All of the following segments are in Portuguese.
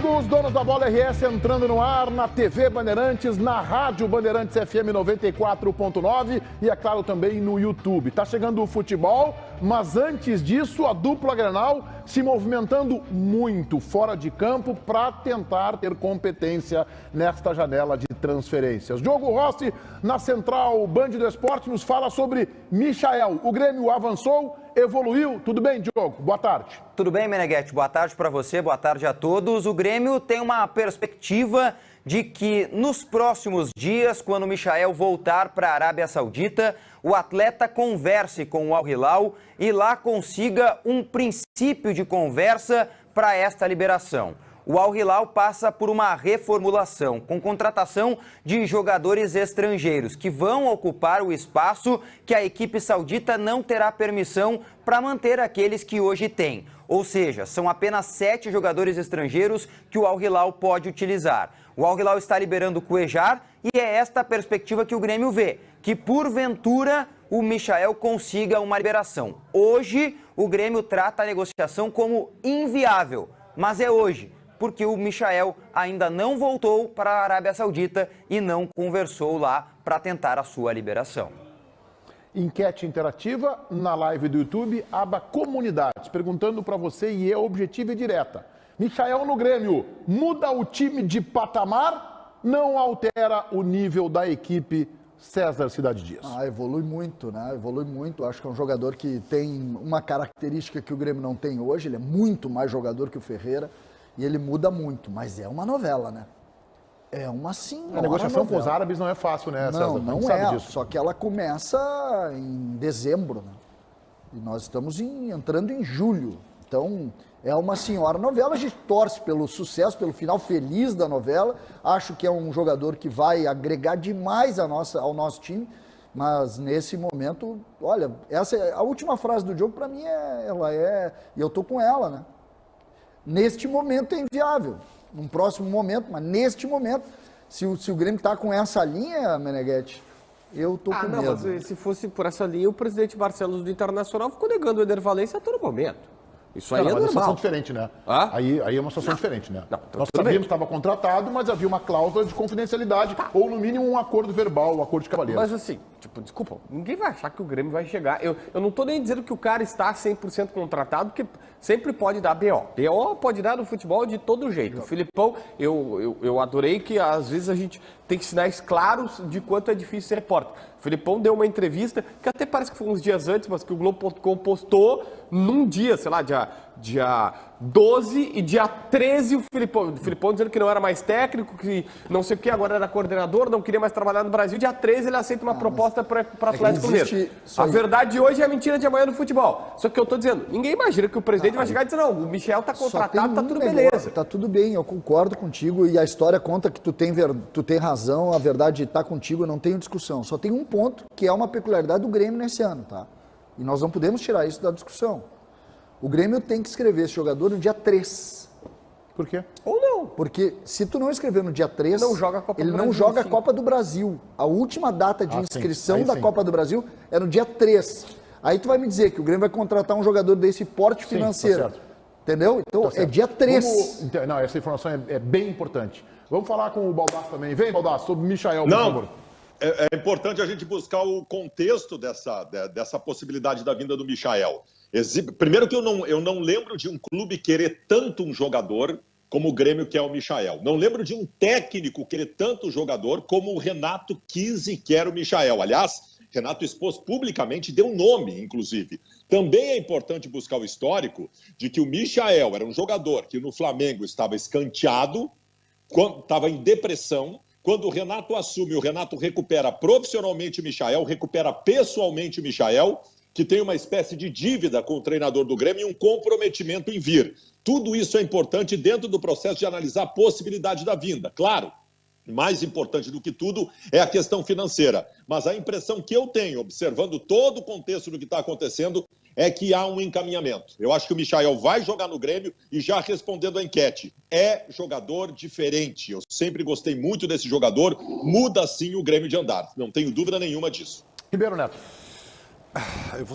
Amigos, donos da bola RS entrando no ar na TV Bandeirantes, na Rádio Bandeirantes FM 94.9 e, é claro, também no YouTube. Tá chegando o futebol, mas antes disso, a dupla Grenal se movimentando muito fora de campo para tentar ter competência nesta janela de transferências. Diogo Rossi, na Central Band do Esporte, nos fala sobre Michael. O Grêmio avançou, evoluiu. Tudo bem, Diogo? Boa tarde. Tudo bem, Meneghetti? Boa tarde para você, boa tarde a todos. O Grêmio tem uma perspectiva de que nos próximos dias, quando o Michael voltar para a Arábia Saudita, o atleta converse com o Al Hilal e lá consiga um princípio de conversa para esta liberação. O Al Hilal passa por uma reformulação, com contratação de jogadores estrangeiros, que vão ocupar o espaço que a equipe saudita não terá permissão para manter aqueles que hoje tem. Ou seja, são apenas 7 jogadores estrangeiros que o Al Hilal pode utilizar. O Al Hilal está liberando o Cuéllar e é esta a perspectiva que o Grêmio vê, que porventura o Michael consiga uma liberação. Hoje, o Grêmio trata a negociação como inviável, mas é hoje, porque o Michael ainda não voltou para a Arábia Saudita e não conversou lá para tentar a sua liberação. Enquete interativa na live do YouTube, aba Comunidades, perguntando para você, e é objetiva e direta. Michael no Grêmio, muda o time de patamar? Não altera o nível da equipe? César Cidade Dias. Evolui muito, né? Evolui muito. Acho que é um jogador que tem uma característica que o Grêmio não tem hoje. Ele é muito mais jogador que o Ferreira e ele muda muito. Mas é uma novela, né? É uma senhora. A negociação novela. com os árabes não é fácil, né, César? Não é. Só que ela começa em dezembro, né? E nós estamos entrando em julho. Então, é uma senhora novela. A gente torce pelo sucesso, pelo final feliz da novela. Acho que é um jogador que vai agregar demais ao nosso time. Mas nesse momento, olha, essa é a última frase do jogo, para mim, e eu tô com ela, né? Neste momento é inviável. Num próximo momento, mas neste momento, se o Grêmio está com essa linha, Meneghetti, eu tô com medo. Mas se fosse por essa linha, o presidente Barcelos do Internacional ficou negando o Éder Valencia a todo momento. Isso aí é normal. Mas é uma situação diferente, né? Aí é uma situação diferente, né? Nós sabíamos que estava contratado, mas havia uma cláusula de confidencialidade, ou no mínimo um acordo verbal, um acordo de cavalheiros. Mas assim, desculpa, ninguém vai achar que o Grêmio vai chegar. Eu não tô nem dizendo que o cara está 100% contratado, porque sempre pode dar BO. BO pode dar no futebol de todo jeito. O Filipão, eu adorei que às vezes a gente tem sinais claros de quanto é difícil ser repórter. O Filipão deu uma entrevista, que até parece que foi uns dias antes, mas que o Globo.com postou num dia, sei lá, dia 12 e dia 13 o Filipão dizendo que não era mais técnico, que não sei o que, agora era coordenador, não queria mais trabalhar no Brasil. Dia 13 ele aceita uma proposta para o Atlético Mineiro. A verdade de hoje é a mentira de amanhã no futebol. Só que eu tô dizendo, ninguém imagina que o presidente vai chegar e dizer, não, o Michel tá contratado, tá tudo beleza. Tá tudo bem, eu concordo contigo e a história conta que tu tem razão, a verdade tá contigo, eu não tenho discussão. Só tem um ponto que é uma peculiaridade do Grêmio nesse ano, tá? E nós não podemos tirar isso da discussão. O Grêmio tem que escrever esse jogador no dia 3. Por quê? Ou não. Porque se tu não escrever no dia 3, não joga a Copa ele do não Brasil, joga a sim. Copa do Brasil. A última data de inscrição da sim. Copa do Brasil é no dia 3. Aí tu vai me dizer que o Grêmio vai contratar um jogador desse porte financeiro. Tá certo. Entendeu? Então é dia 3. Não, essa informação é bem importante. Vamos falar com o Baldasso também. Vem, Baldasso, sobre o Michael, por favor. É importante a gente buscar o contexto dessa possibilidade da vinda do Michael. Primeiro que eu não lembro de um clube querer tanto um jogador como o Grêmio quer o Michael. Não lembro de um técnico querer tanto o jogador como o Renato quis e quer o Michael. Aliás, Renato expôs publicamente, deu nome, inclusive. Também é importante buscar o histórico de que o Michael era um jogador que no Flamengo estava escanteado, estava em depressão. Quando o Renato assume, o Renato recupera profissionalmente o Michael, recupera pessoalmente o Michael, que tem uma espécie de dívida com o treinador do Grêmio e um comprometimento em vir. Tudo isso é importante dentro do processo de analisar a possibilidade da vinda. Claro, mais importante do que tudo é a questão financeira. Mas a impressão que eu tenho, observando todo o contexto do que está acontecendo, é que há um encaminhamento. Eu acho que o Michael vai jogar no Grêmio e já respondendo à enquete, é jogador diferente. Eu sempre gostei muito desse jogador, muda sim o Grêmio de andar. Não tenho dúvida nenhuma disso. Ribeiro Neto. Eu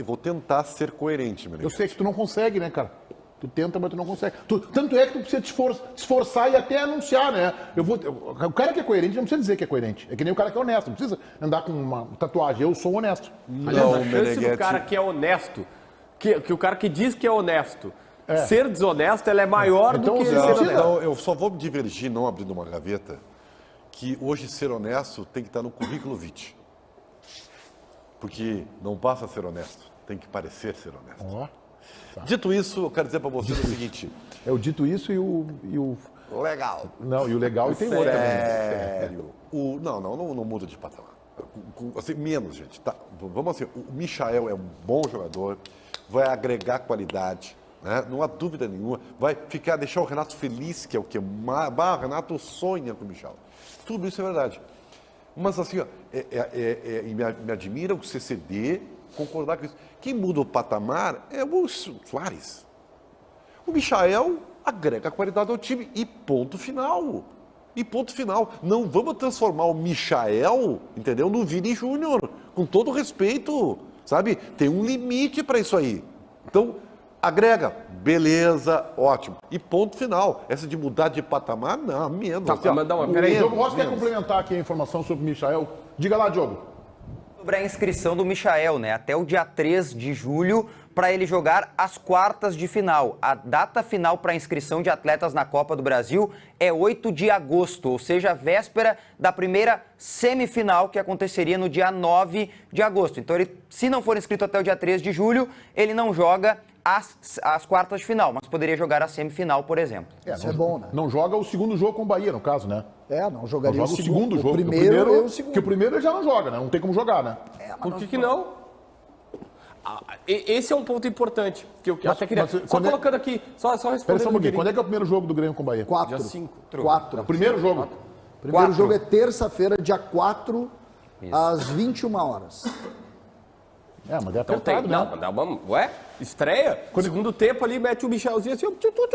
vou tentar ser coerente, meu. Eu sei que tu não consegue, né, cara? Tu tenta, mas tu não consegue. Tanto é que tu precisa te esforçar e até anunciar, né? O cara que é coerente não precisa dizer que é coerente. É que nem o cara que é honesto. Não precisa andar com uma tatuagem. Eu sou honesto. Aliás, a chance do cara que é honesto, que o cara que diz que é honesto, ser desonesto, ela é maior do que ser honesto. Então, eu só vou me divergir, não abrindo uma gaveta, que hoje ser honesto tem que estar no currículo vitae. Porque não basta ser honesto, tem que parecer ser honesto. Ó. Dito isso, eu quero dizer para você o seguinte. É o dito isso e o... Legal. Não, e o legal e tem outro também. Sério. Não muda de patamar. Assim, menos, gente. Tá, vamos assim, o Michael é um bom jogador, vai agregar qualidade, né? Não há dúvida nenhuma. Vai deixar o Renato feliz, que é o que? O Renato sonha com o Michael. Tudo isso é verdade. Mas assim, ó, me admira o CCD concordar com isso. Quem muda o patamar é o Soares. O Michael agrega qualidade ao time e ponto final. E ponto final. Não vamos transformar o Michael, entendeu, no Vini Júnior. Com todo respeito, sabe? Tem um limite para isso aí. Então, agrega. Beleza, ótimo. E ponto final. Essa de mudar de patamar, não, menos. Tá, assim, mas O Diogo Rossi quer complementar aqui a informação sobre o Michael. Diga lá, Diogo. Sobre a inscrição do Michael, né? Até o dia 3 de julho, para ele jogar as quartas de final. A data final para inscrição de atletas na Copa do Brasil é 8 de agosto, ou seja, a véspera da primeira semifinal, que aconteceria no dia 9 de agosto. Então, ele, se não for inscrito até o dia 3 de julho, ele não joga as quartas de final, mas poderia jogar a semifinal, por exemplo. Isso é bom, né? Não joga o segundo jogo com o Bahia, no caso, né? Não jogaria Não joga o segundo jogo. O primeiro e o segundo. Porque o primeiro ele já não joga, né? Não tem como jogar, né? Por que não? Esse é um ponto importante. Que eu até queria. Só colocando aqui, só respondendo. Espera só um pouquinho. Quando é que é o primeiro jogo do Grêmio com o Bahia? 4. Dia 5. 4. O primeiro jogo? Primeiro jogo é terça-feira, dia 4, às 21 horas. Mas é Então tem, apertado, né? Ué? Estreia? Segundo tempo ali, mete o Michelzinho assim.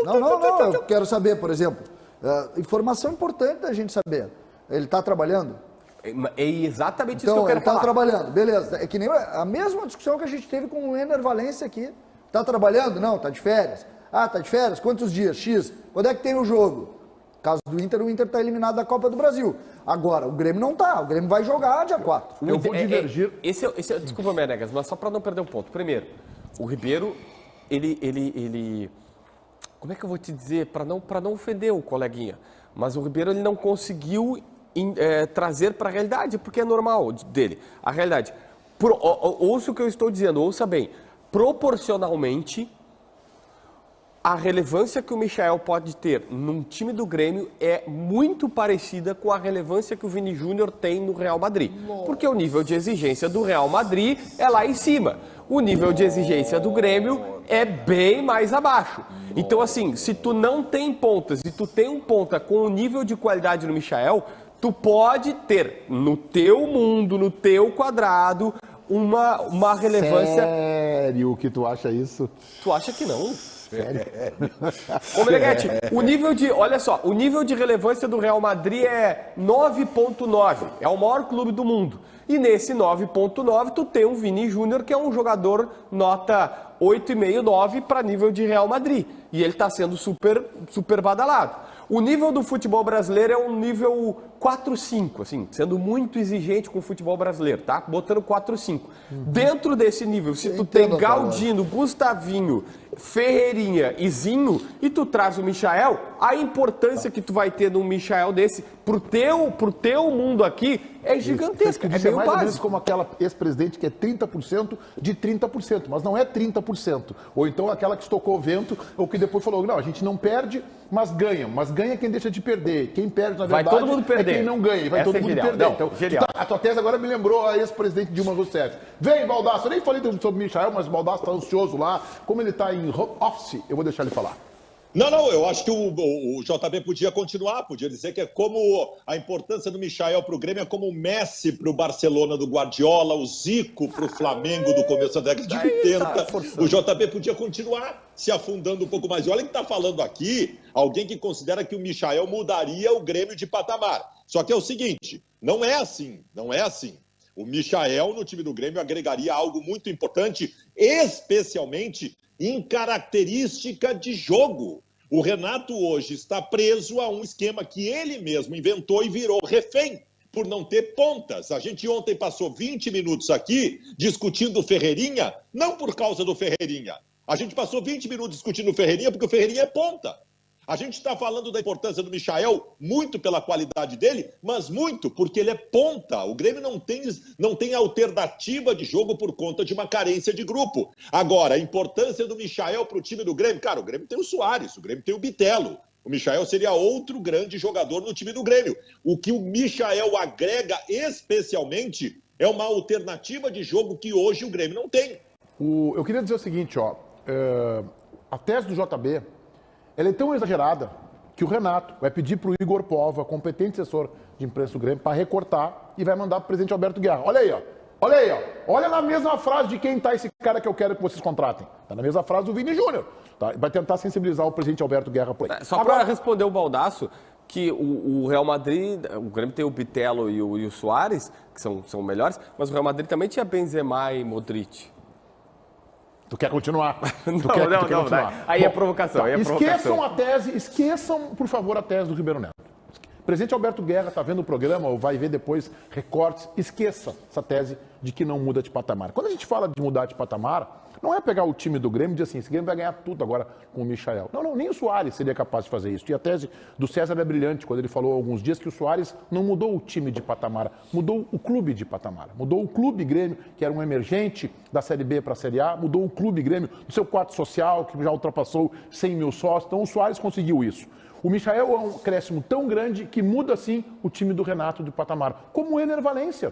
Não, eu quero saber, por exemplo, informação importante da gente saber. Ele está trabalhando? É exatamente isso que Então, eu quero ele está falar. trabalhando, beleza. É que nem a mesma discussão que a gente teve com o Ener Valencia aqui. Está trabalhando? Não, está de férias. Ah, está de férias? Quantos dias? X. Quando é que tem o jogo? No caso do Inter, o Inter está eliminado da Copa do Brasil. Agora, o Grêmio não está. O Grêmio vai jogar dia 4. Eu vou divergir. Desculpa, Menegas, mas só para não perder um ponto. Primeiro, o Ribeiro, ele como é que eu vou te dizer? Para não ofender o coleguinha. Mas o Ribeiro, ele não conseguiu trazer para a realidade, porque é normal dele. A realidade. Ouça o que eu estou dizendo, ouça bem. Proporcionalmente, a relevância que o Michael pode ter num time do Grêmio é muito parecida com a relevância que o Vini Júnior tem no Real Madrid. Porque o nível de exigência do Real Madrid é lá em cima. O nível de exigência do Grêmio é bem mais abaixo. Então, assim, se tu não tem pontas e tu tem um ponta com o nível de qualidade no Michael, tu pode ter no teu mundo, no teu quadrado, uma relevância... Sério que tu acha isso? Tu acha que não? Ô, Meneghetti, olha só, o nível de relevância do Real Madrid é 9.9, é o maior clube do mundo. E nesse 9.9 tu tem um Vini Júnior, que é um jogador nota 8,5, 9 para nível de Real Madrid. E ele está sendo super badalado. O nível do futebol brasileiro é um nível 4-5, assim, sendo muito exigente com o futebol brasileiro, tá? Botando 4-5. Dentro desse nível, se tu tem Galdino, Gustavinho, Ferreirinha e Zinho, e tu traz o Michael, a importância que tu vai ter num Michael desse pro teu mundo aqui é gigantesca. Isso é mais ou menos como aquela ex-presidente que é 30% de 30%, mas não é 30%. Ou então aquela que estocou o vento, ou que depois falou, não, a gente não perde, mas ganha quem deixa de perder. Quem perde, na verdade, vai todo mundo perder. É quem não ganha, vai todo mundo genial. perder. Não, então, genial. A tua tese agora me lembrou a ex-presidente Dilma Rousseff. Vem, Baldasso, eu nem falei sobre o Michael, mas o Baldasso está ansioso lá. Como ele está em home office, eu vou deixar ele falar. Não, eu acho que o JB podia continuar, podia dizer que é como a importância do Michael para o Grêmio é como o Messi para o Barcelona do Guardiola, o Zico para o Flamengo do começo da década de 80. O JB podia continuar se afundando um pouco mais. E olha que está falando aqui alguém que considera que o Michael mudaria o Grêmio de patamar. Só que é o seguinte, não é assim. O Michael no time do Grêmio agregaria algo muito importante, especialmente em característica de jogo. O Renato hoje está preso a um esquema que ele mesmo inventou e virou refém, por não ter pontas. A gente ontem passou 20 minutos aqui discutindo o Ferreirinha, não por causa do Ferreirinha. A gente passou 20 minutos discutindo o Ferreirinha porque o Ferreirinha é ponta. A gente está falando da importância do Michael, muito pela qualidade dele, mas muito porque ele é ponta. O Grêmio não tem alternativa de jogo por conta de uma carência de grupo. Agora, a importância do Michael para o time do Grêmio, cara, o Grêmio tem o Soares, o Grêmio tem o Bitelo. O Michael seria outro grande jogador no time do Grêmio. O que o Michael agrega especialmente é uma alternativa de jogo que hoje o Grêmio não tem. Eu queria dizer o seguinte, ó, a tese do JB, ela é tão exagerada que o Renato vai pedir para o Igor Pova, competente assessor de imprensa do Grêmio, para recortar e vai mandar para o presidente Alberto Guerra. Olha aí, ó. Olha aí, ó. Olha na mesma frase de quem tá esse cara que eu quero que vocês contratem. Tá na mesma frase do Vini Júnior. Tá? Vai tentar sensibilizar o presidente Alberto Guerra por aí. Só para responder o Baldasso, que o Real Madrid, o Grêmio tem o Bitelo e o Soares, que são melhores, mas o Real Madrid também tinha Benzema e Modric. Tu quer continuar? Não. Aí é provocação, aí é provocação. Esqueçam, por favor, a tese do Ribeiro Neto. O presidente Alberto Guerra está vendo o programa, ou vai ver depois recortes. Esqueça essa tese de que não muda de patamar. Quando a gente fala de mudar de patamar, não é pegar o time do Grêmio e dizer assim, esse Grêmio vai ganhar tudo agora com o Michael. Não, nem o Soares seria capaz de fazer isso. E a tese do César é brilhante, quando ele falou há alguns dias que o Soares não mudou o time de patamar, mudou o clube de patamar. Mudou o clube Grêmio, que era um emergente da Série B para a Série A, mudou o clube Grêmio do seu quarto social, que já ultrapassou 100 mil sócios. Então o Soares conseguiu isso. O Michael é um acréscimo tão grande que muda, sim, o time do Renato de patamar. Como o Ener Valencia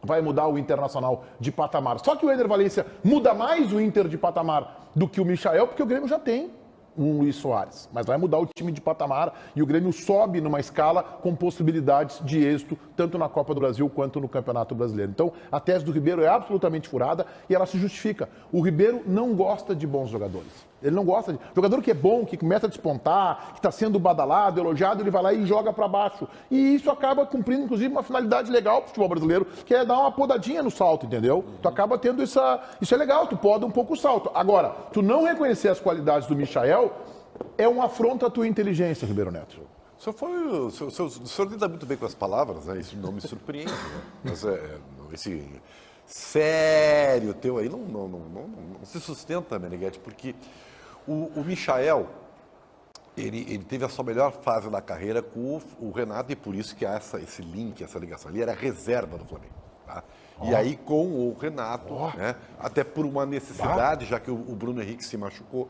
vai mudar o Internacional de patamar. Só que o Ener Valencia muda mais o Inter de patamar do que o Michael, porque o Grêmio já tem um Luiz Soares. Mas vai mudar o time de patamar e o Grêmio sobe numa escala com possibilidades de êxito, tanto na Copa do Brasil quanto no Campeonato Brasileiro. Então, a tese do Ribeiro é absolutamente furada e ela se justifica. O Ribeiro não gosta de bons jogadores. Ele não gosta de... Jogador que é bom, que começa a despontar, que está sendo badalado, elogiado, ele vai lá e joga para baixo. E isso acaba cumprindo, inclusive, uma finalidade legal para o futebol brasileiro, que é dar uma podadinha no salto, entendeu? Tu acaba tendo essa... Isso é legal, tu poda um pouco o salto. Agora, tu não reconhecer as qualidades do Michael é um afronto à tua inteligência, Ribeiro Neto. O senhor lida muito bem com as palavras, né? Isso não me surpreende. Né? Mas esse sério teu aí não se sustenta, Meneghetti, porque o Michael, ele teve a sua melhor fase da carreira com o Renato e por isso que há esse link, essa ligação. Ele era reserva do Flamengo. Tá? E aí com o Renato, né? Até por uma necessidade, já que o Bruno Henrique se machucou,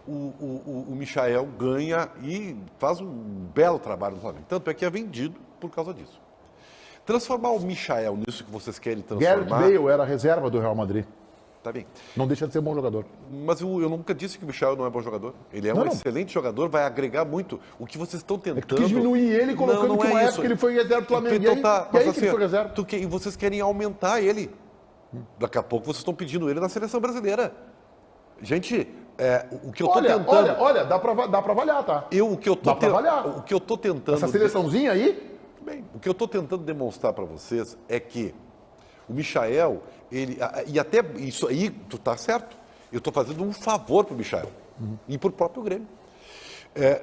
o Michael ganha e faz um belo trabalho no Flamengo. Tanto é que é vendido por causa disso. Transformar o Michael nisso que vocês querem transformar... Gareth Bale era reserva do Real Madrid. Tá bem. Não deixa de ser bom jogador. Mas eu nunca disse que o Michael não é bom jogador. Ele é um excelente jogador, vai agregar muito. O que vocês estão tentando... Tu quis diminuir ele colocando que uma época ele foi reserva do Flamengo. Então, e aí que ele foi reserva? E vocês querem aumentar ele. Daqui a pouco vocês estão pedindo ele na seleção brasileira. Gente... o que eu tô tentando... Olha, dá pra avaliar, tá? O que eu tô tentando... Essa seleçãozinha aí... Bem, o que eu tô tentando demonstrar para vocês é que o Michael, e até isso aí, tu tá certo, eu tô fazendo um favor pro Michael e pro próprio Grêmio.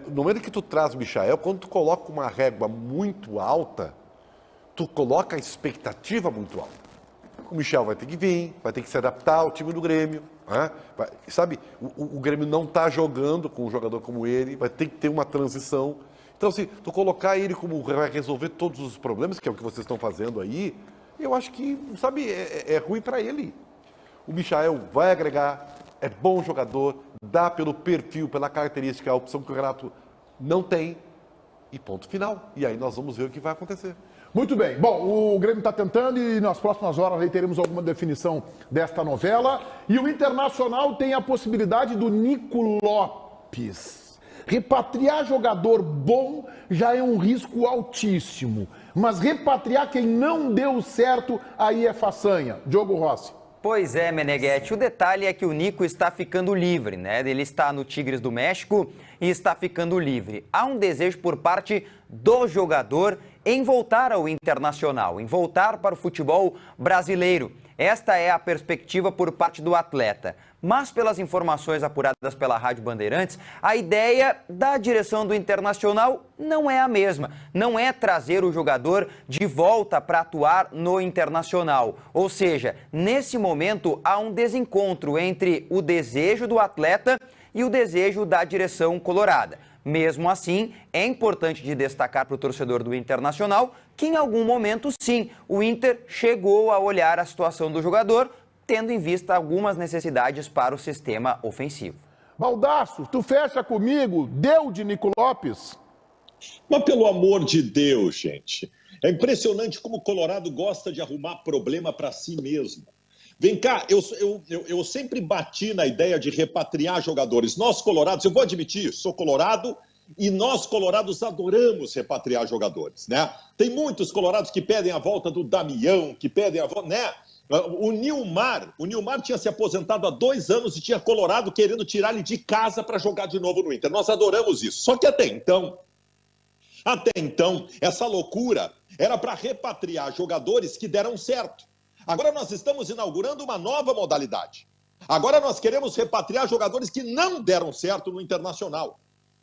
No momento que tu traz o Michael, quando tu coloca uma régua muito alta, tu coloca a expectativa muito alta. O Michael vai ter que vir, vai ter que se adaptar ao time do Grêmio. Né? Sabe, o Grêmio não está jogando com um jogador como ele, vai ter que ter uma transição. Então, se tu colocar ele como vai resolver todos os problemas, que é o que vocês estão fazendo aí, eu acho que, sabe, é ruim para ele. O Michael vai agregar, é bom jogador, dá pelo perfil, pela característica, a opção que o Renato não tem, e ponto final. E aí nós vamos ver o que vai acontecer. Muito bem. Bom, o Grêmio está tentando e nas próximas horas aí teremos alguma definição desta novela. E o Internacional tem a possibilidade do Nico Lopes. Repatriar jogador bom já é um risco altíssimo. Mas repatriar quem não deu certo, aí é façanha. Diogo Rossi. Pois é, Meneghetti. O detalhe é que o Nico está ficando livre, né? Ele está no Tigres do México e está ficando livre. Há um desejo por parte do jogador em voltar ao Internacional, em voltar para o futebol brasileiro. Esta é a perspectiva por parte do atleta. Mas, pelas informações apuradas pela Rádio Bandeirantes, a ideia da direção do Internacional não é a mesma. Não é trazer o jogador de volta para atuar no Internacional. Ou seja, nesse momento há um desencontro entre o desejo do atleta e o desejo da direção colorada. Mesmo assim, é importante de destacar para o torcedor do Internacional que em algum momento, sim, o Inter chegou a olhar a situação do jogador, tendo em vista algumas necessidades para o sistema ofensivo. Baldasso, tu fecha comigo, deu de Nico Lopes? Mas pelo amor de Deus, gente, é impressionante como o Colorado gosta de arrumar problema para si mesmo. Vem cá, eu sempre bati na ideia de repatriar jogadores. Nós, colorados, eu vou admitir, sou colorado e nós, colorados, adoramos repatriar jogadores, né? Tem muitos colorados que pedem a volta do Damião, que pedem a volta, né? O Nilmar tinha se aposentado há 2 anos e tinha colorado querendo tirar ele de casa para jogar de novo no Inter. Nós adoramos isso. Só que até então, essa loucura era para repatriar jogadores que deram certo. Agora nós estamos inaugurando uma nova modalidade. Agora nós queremos repatriar jogadores que não deram certo no Internacional.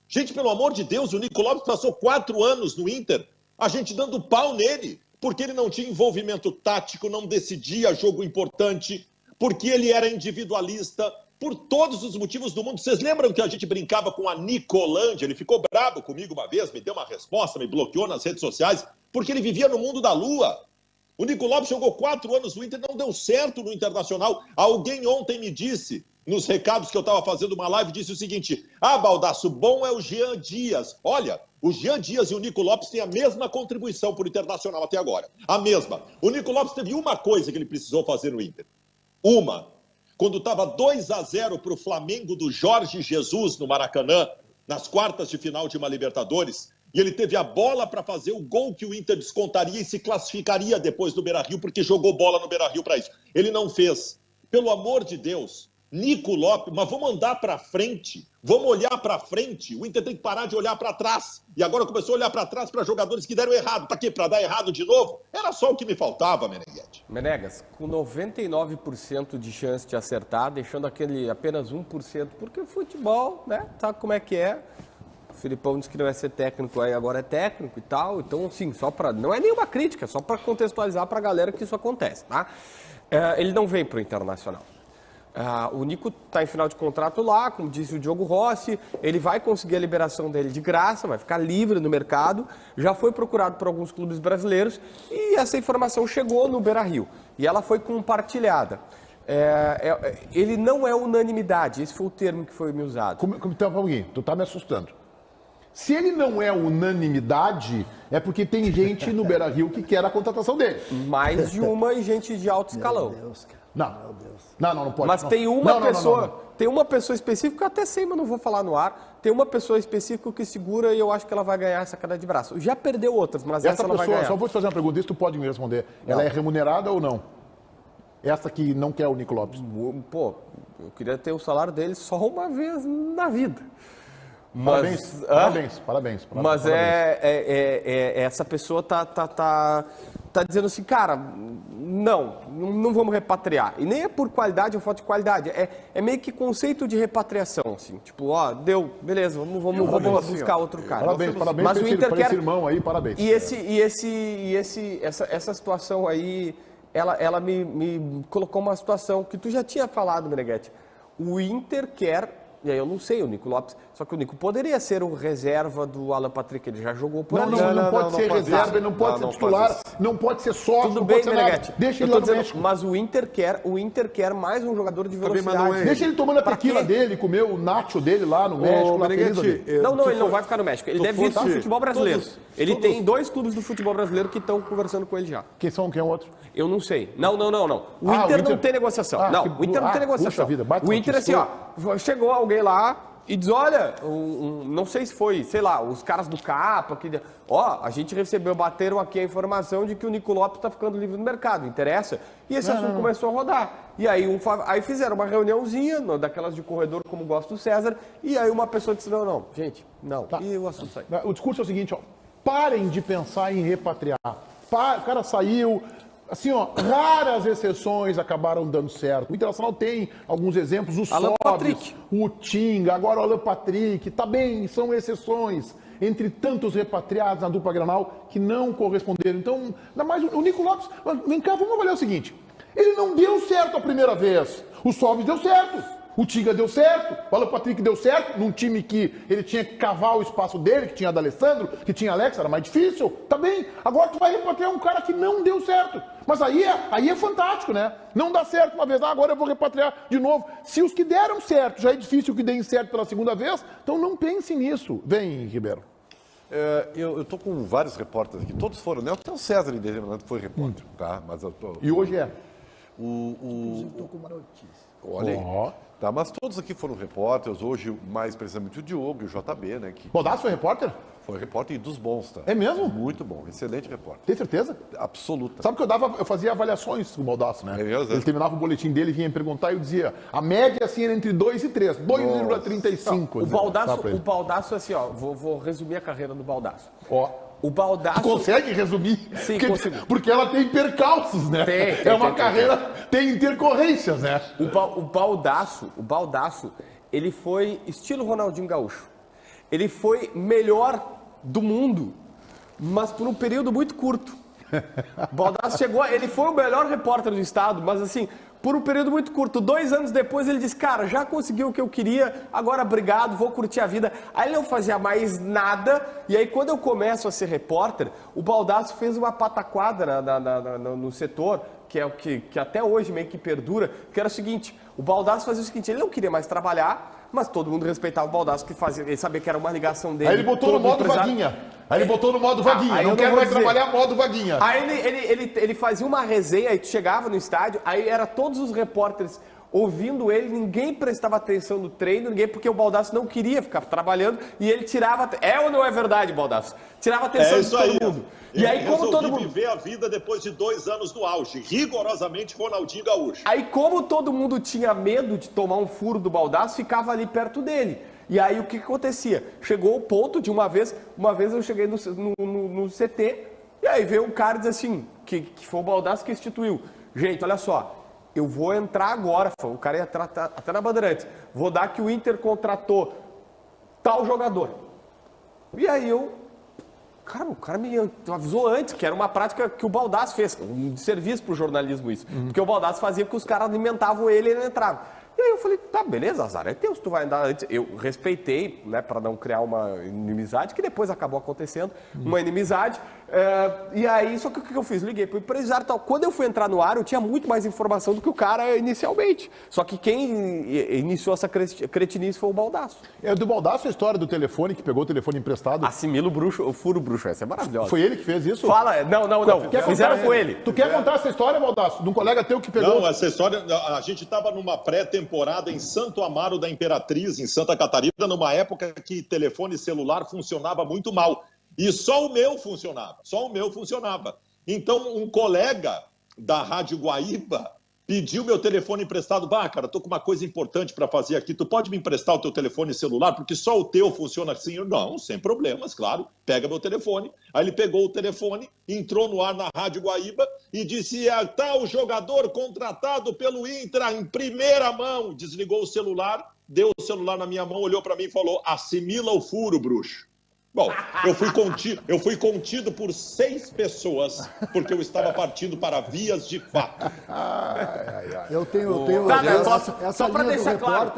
Gente, pelo amor de Deus, o Nico Lopes passou 4 anos no Inter, a gente dando pau nele, porque ele não tinha envolvimento tático, não decidia jogo importante, porque ele era individualista, por todos os motivos do mundo. Vocês lembram que a gente brincava com a Nicolândia? Ele ficou bravo comigo uma vez, me deu uma resposta, me bloqueou nas redes sociais, porque ele vivia no mundo da lua. O Nico Lopes jogou 4 anos no Inter, não deu certo no Internacional. Alguém ontem me disse, nos recados que eu estava fazendo uma live, disse o seguinte: Baldasso, bom é o Jean Dias. Olha, o Jean Dias e o Nico Lopes têm a mesma contribuição para o Internacional até agora. A mesma. O Nico Lopes teve uma coisa que ele precisou fazer no Inter. Quando estava 2-0 para o Flamengo do Jorge Jesus no Maracanã, nas quartas de final de uma Libertadores, e ele teve a bola para fazer o gol que o Inter descontaria e se classificaria depois do Beira-Rio, porque jogou bola no Beira-Rio para isso. Ele não fez. Pelo amor de Deus, Nico Lopes, mas vamos andar para frente, vamos olhar para frente. O Inter tem que parar de olhar para trás. E agora começou a olhar para trás para jogadores que deram errado. Para quê? Para dar errado de novo? Era só o que me faltava, Meneghetti. Menegas, com 99% de chance de acertar, deixando aquele apenas 1%, porque o futebol, né, sabe como é que é. O Filipão disse que não ia ser técnico, aí agora é técnico e tal. Então, sim, só para... Não é nenhuma crítica, só para contextualizar para a galera que isso acontece, tá? Ele não vem para o Internacional. O Nico está em final de contrato lá, como disse o Diogo Rossi. Ele vai conseguir a liberação dele de graça, vai ficar livre no mercado. Já foi procurado por alguns clubes brasileiros e essa informação chegou no Beira-Rio. E ela foi compartilhada. Ele não é unanimidade, esse foi o termo que foi me usado. Então, Paulinho, tu tá me assustando. Se ele não é unanimidade, é porque tem gente no Beira-Rio que quer a contratação dele. Mais de uma e gente de alto escalão. Meu Deus, cara. Não, não pode. Mas não. tem uma pessoa, não. Tem uma pessoa específica, até sei, mas não vou falar no ar. Tem uma pessoa específica que segura e eu acho que ela vai ganhar essa queda de braço. Já perdeu outras, mas essa ela vai ganhar. Só vou te fazer uma pergunta, isso tu pode me responder. Não. Ela é remunerada ou não? Essa que não quer o Nico Lopes. Pô, eu queria ter o salário dele só uma vez na vida. Mas, parabéns. Mas essa pessoa tá dizendo assim, cara, não vamos repatriar. E nem é por qualidade ou falta de qualidade. É meio que conceito de repatriação, assim. Tipo, deu, beleza, vamos buscar outro cara. Parabéns mas o Inter quer... esse irmão aí, parabéns. Essa situação aí, ela me colocou uma situação que tu já tinha falado, Meneghetti. O Inter quer... E aí eu não sei, o Nico Lopes, só que o Nico poderia ser o reserva do Alan Patrick, ele já jogou por ali. Não pode ser reserva, ele não pode ser titular, não pode ser sócio, tudo bem, Meneghetti. Deixa ele lá no México. Mas o Inter quer mais um jogador de velocidade. Deixa ele tomando a tequila dele, comer o nacho dele lá no México. Não, ele não vai ficar no México, ele deve vir para o futebol brasileiro. Ele tem 2 clubes do futebol brasileiro que estão conversando com ele já. Quem é o outro? Eu não sei. Não. O Inter não tem negociação. O Inter não tem negociação. O Inter, assim, chegou alguém lá, e diz, olha, não sei se foi, sei lá, os caras do Capa, que, a gente bateram aqui a informação de que o Nico Lopes está ficando livre no mercado, interessa? E esse assunto começou a rodar. E aí, aí fizeram uma reuniãozinha, daquelas de corredor, como gosta o César, e aí uma pessoa disse, não, gente, não. Tá. E o assunto saiu. O discurso é o seguinte, parem de pensar em repatriar. O cara saiu... Assim, raras exceções acabaram dando certo. O Internacional tem alguns exemplos, o Alan Sobis, Patrick. o Tinga, agora o Alan Patrick. Tá bem, são exceções entre tantos repatriados na dupla Granal que não corresponderam. Então, ainda mais o Nico Lopes. Vem cá, vamos avaliar o seguinte. Ele não deu certo a primeira vez. O Sobis deu certo. O Tinga deu certo, o Alan Patrick deu certo, num time que ele tinha que cavar o espaço dele, que tinha D'Alessandro, que tinha Alex, era mais difícil. Tá bem, agora tu vai repatriar um cara que não deu certo. Mas aí é fantástico, né? Não dá certo uma vez, agora eu vou repatriar de novo. Se os que deram certo, já é difícil que deem certo pela segunda vez, então não pense nisso. Vem, Ribeiro. Eu tô com vários repórteres aqui, todos foram, né? Até o César em dezembro foi repórter, tá? Mas eu tô... E hoje é? Inclusive, estou com uma notícia. Olha aí. Tá, mas todos aqui foram repórteres, hoje mais precisamente o Diogo e o JB, né? Que Baldasso foi repórter? foi repórter e dos bons, tá? É mesmo? Muito bom, excelente repórter. Tem certeza? Absoluta. Sabe que eu fazia avaliações com o Baldasso, né? É mesmo? Ele terminava o boletim dele, vinha me perguntar e eu dizia, a média assim era entre 2 e 3, 2,35. O Baldasso, assim, vou resumir a carreira do Baldasso. O Baldasso... Consegue resumir? Sim, consigo. Porque ela tem percalços, né? Tem, uma carreira, tem intercorrências, né? O Baldasso, ele foi estilo Ronaldinho Gaúcho. Ele foi melhor do mundo, mas por um período muito curto. O Baldasso chegou, ele foi o melhor repórter do estado, mas assim, por um período muito curto. 2 anos depois ele disse, cara, já consegui o que eu queria, agora obrigado, vou curtir a vida. Aí ele não fazia mais nada, e aí quando eu começo a ser repórter, o Baldasso fez uma pataquada no setor, que é o que até hoje meio que perdura, que era o seguinte, o Baldasso fazia o seguinte, ele não queria mais trabalhar, mas todo mundo respeitava o Baldasso, que fazia, ele sabia que era uma ligação dele. Aí ele botou no modo vaguinha. Não quero mais trabalhar modo vaguinha. Aí ele fazia uma resenha, aí tu chegava no estádio, aí era todos os repórteres ouvindo ele, ninguém prestava atenção no treino, porque o Baldasso não queria ficar trabalhando e ele tirava... É ou não é verdade, Baldasso? Tirava atenção de todo mundo. E aí, como todo mundo viver a vida depois de 2 anos no auge, rigorosamente Ronaldinho Gaúcho. Aí, como todo mundo tinha medo de tomar um furo do Baldasso, ficava ali perto dele. E aí, o que acontecia? Chegou o ponto de uma vez eu cheguei no CT, e aí veio um cara e disse assim, que foi o Baldasso que instituiu. Gente, olha só, eu vou entrar agora, o cara ia tratar até na Bandeirantes, vou dar que o Inter contratou tal jogador. E aí o cara me avisou antes, que era uma prática que o Baldasso fez, um serviço pro jornalismo isso. Porque o Baldasso fazia que os caras alimentavam ele e ele entrava. E aí eu falei, tá, beleza, azar é teu, se tu vai andar antes. Eu respeitei, né, para não criar uma inimizade, que depois acabou acontecendo, uma inimizade. E aí, só que o que eu fiz? Liguei pro empresário e tal. Quando eu fui entrar no ar, eu tinha muito mais informação do que o cara inicialmente. Só que quem iniciou essa cretinice foi o Baldasso. É do Baldasso a história do telefone, que pegou o telefone emprestado. Assimila o bruxo, o furo bruxo, essa é maravilhosa. Foi ele que fez isso? Fala, não. Fizeram com ele. Tu quer contar essa história, Baldasso? De um colega teu que pegou... Não, essa história, a gente estava numa pré-temporada em Santo Amaro da Imperatriz, em Santa Catarina, numa época que telefone celular funcionava muito mal. E só o meu funcionava. Então, um colega da Rádio Guaíba pediu meu telefone emprestado. Cara, tô com uma coisa importante para fazer aqui. Tu pode me emprestar o teu telefone celular? Porque só o teu funciona assim. Eu, não, sem problemas, claro. Pega meu telefone. Aí ele pegou o telefone, entrou no ar na Rádio Guaíba e disse, tal jogador contratado pelo Inter em primeira mão. Desligou o celular, deu o celular na minha mão, olhou para mim e falou, assimila o furo, bruxo. Bom, eu fui contido por 6 pessoas, porque eu estava partindo para vias de fato. Eu tenho só para deixar claro.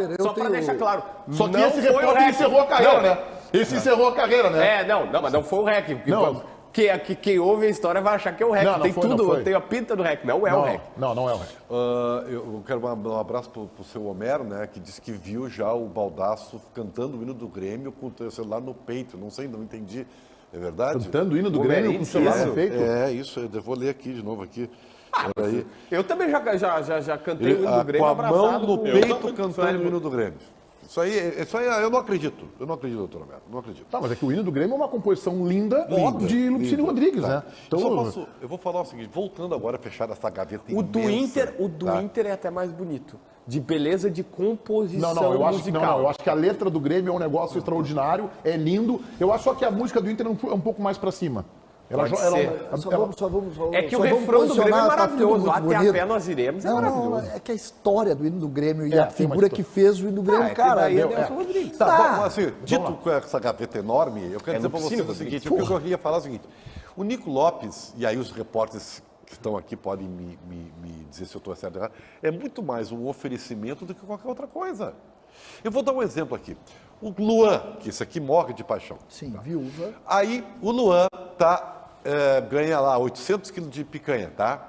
Só que esse repórter encerrou a carreira, né? Esse encerrou a carreira, né? Mas não foi o REC. Quem ouve a história vai achar que é o REC. Tem a pinta do REC, não é o REC. Não é o REC. Eu quero mandar um abraço pro seu Homero, né, que disse que viu já o Baldasso cantando o hino do Grêmio com o celular no peito. Não entendi. É verdade? Cantando o hino do Grêmio com o celular no peito? É, isso. Eu vou ler aqui de novo aqui. Aí. Eu também já cantei o hino do Grêmio com a abraçado. mão no peito cantando o hino do Grêmio. Isso aí eu não acredito. Eu não acredito, doutor Roberto. Não acredito. Tá, mas é que o hino do Grêmio é uma composição linda de Lupicínio Rodrigues, né? Então, Eu vou falar o seguinte, voltando agora a fechar essa gaveta O do imensa, Inter é até mais bonito. De beleza de composição eu acho, musical. eu acho que a letra do Grêmio é um negócio extraordinário, é lindo. Eu acho só que a música do Inter é um pouco mais pra cima. Só vamos, É que o só vamos refrão do Grêmio é posicionar, tá maravilhoso. tudo muito Até a bonito. pé nós iremos. É Não, maravilhoso. é que a história do hino do Grêmio e É, a tem uma figura história. que fez o hino do Grêmio, É que cara. daí é deu- Nelson Rodrigues. Tá, Tá. bom, assim, dito com essa gaveta enorme, eu quero dizer para Lupicínio vocês o Rodrigues. seguinte, o que eu queria falar é o seguinte, o Nico Lopes, e aí os repórteres que estão aqui podem me dizer se eu estou certo ou errado, é muito mais um oferecimento do que qualquer outra coisa. Eu vou dar um exemplo aqui. O Luan, que esse aqui morre de paixão. Sim, viúva. Aí o Luan ganha lá 800 quilos de picanha, tá?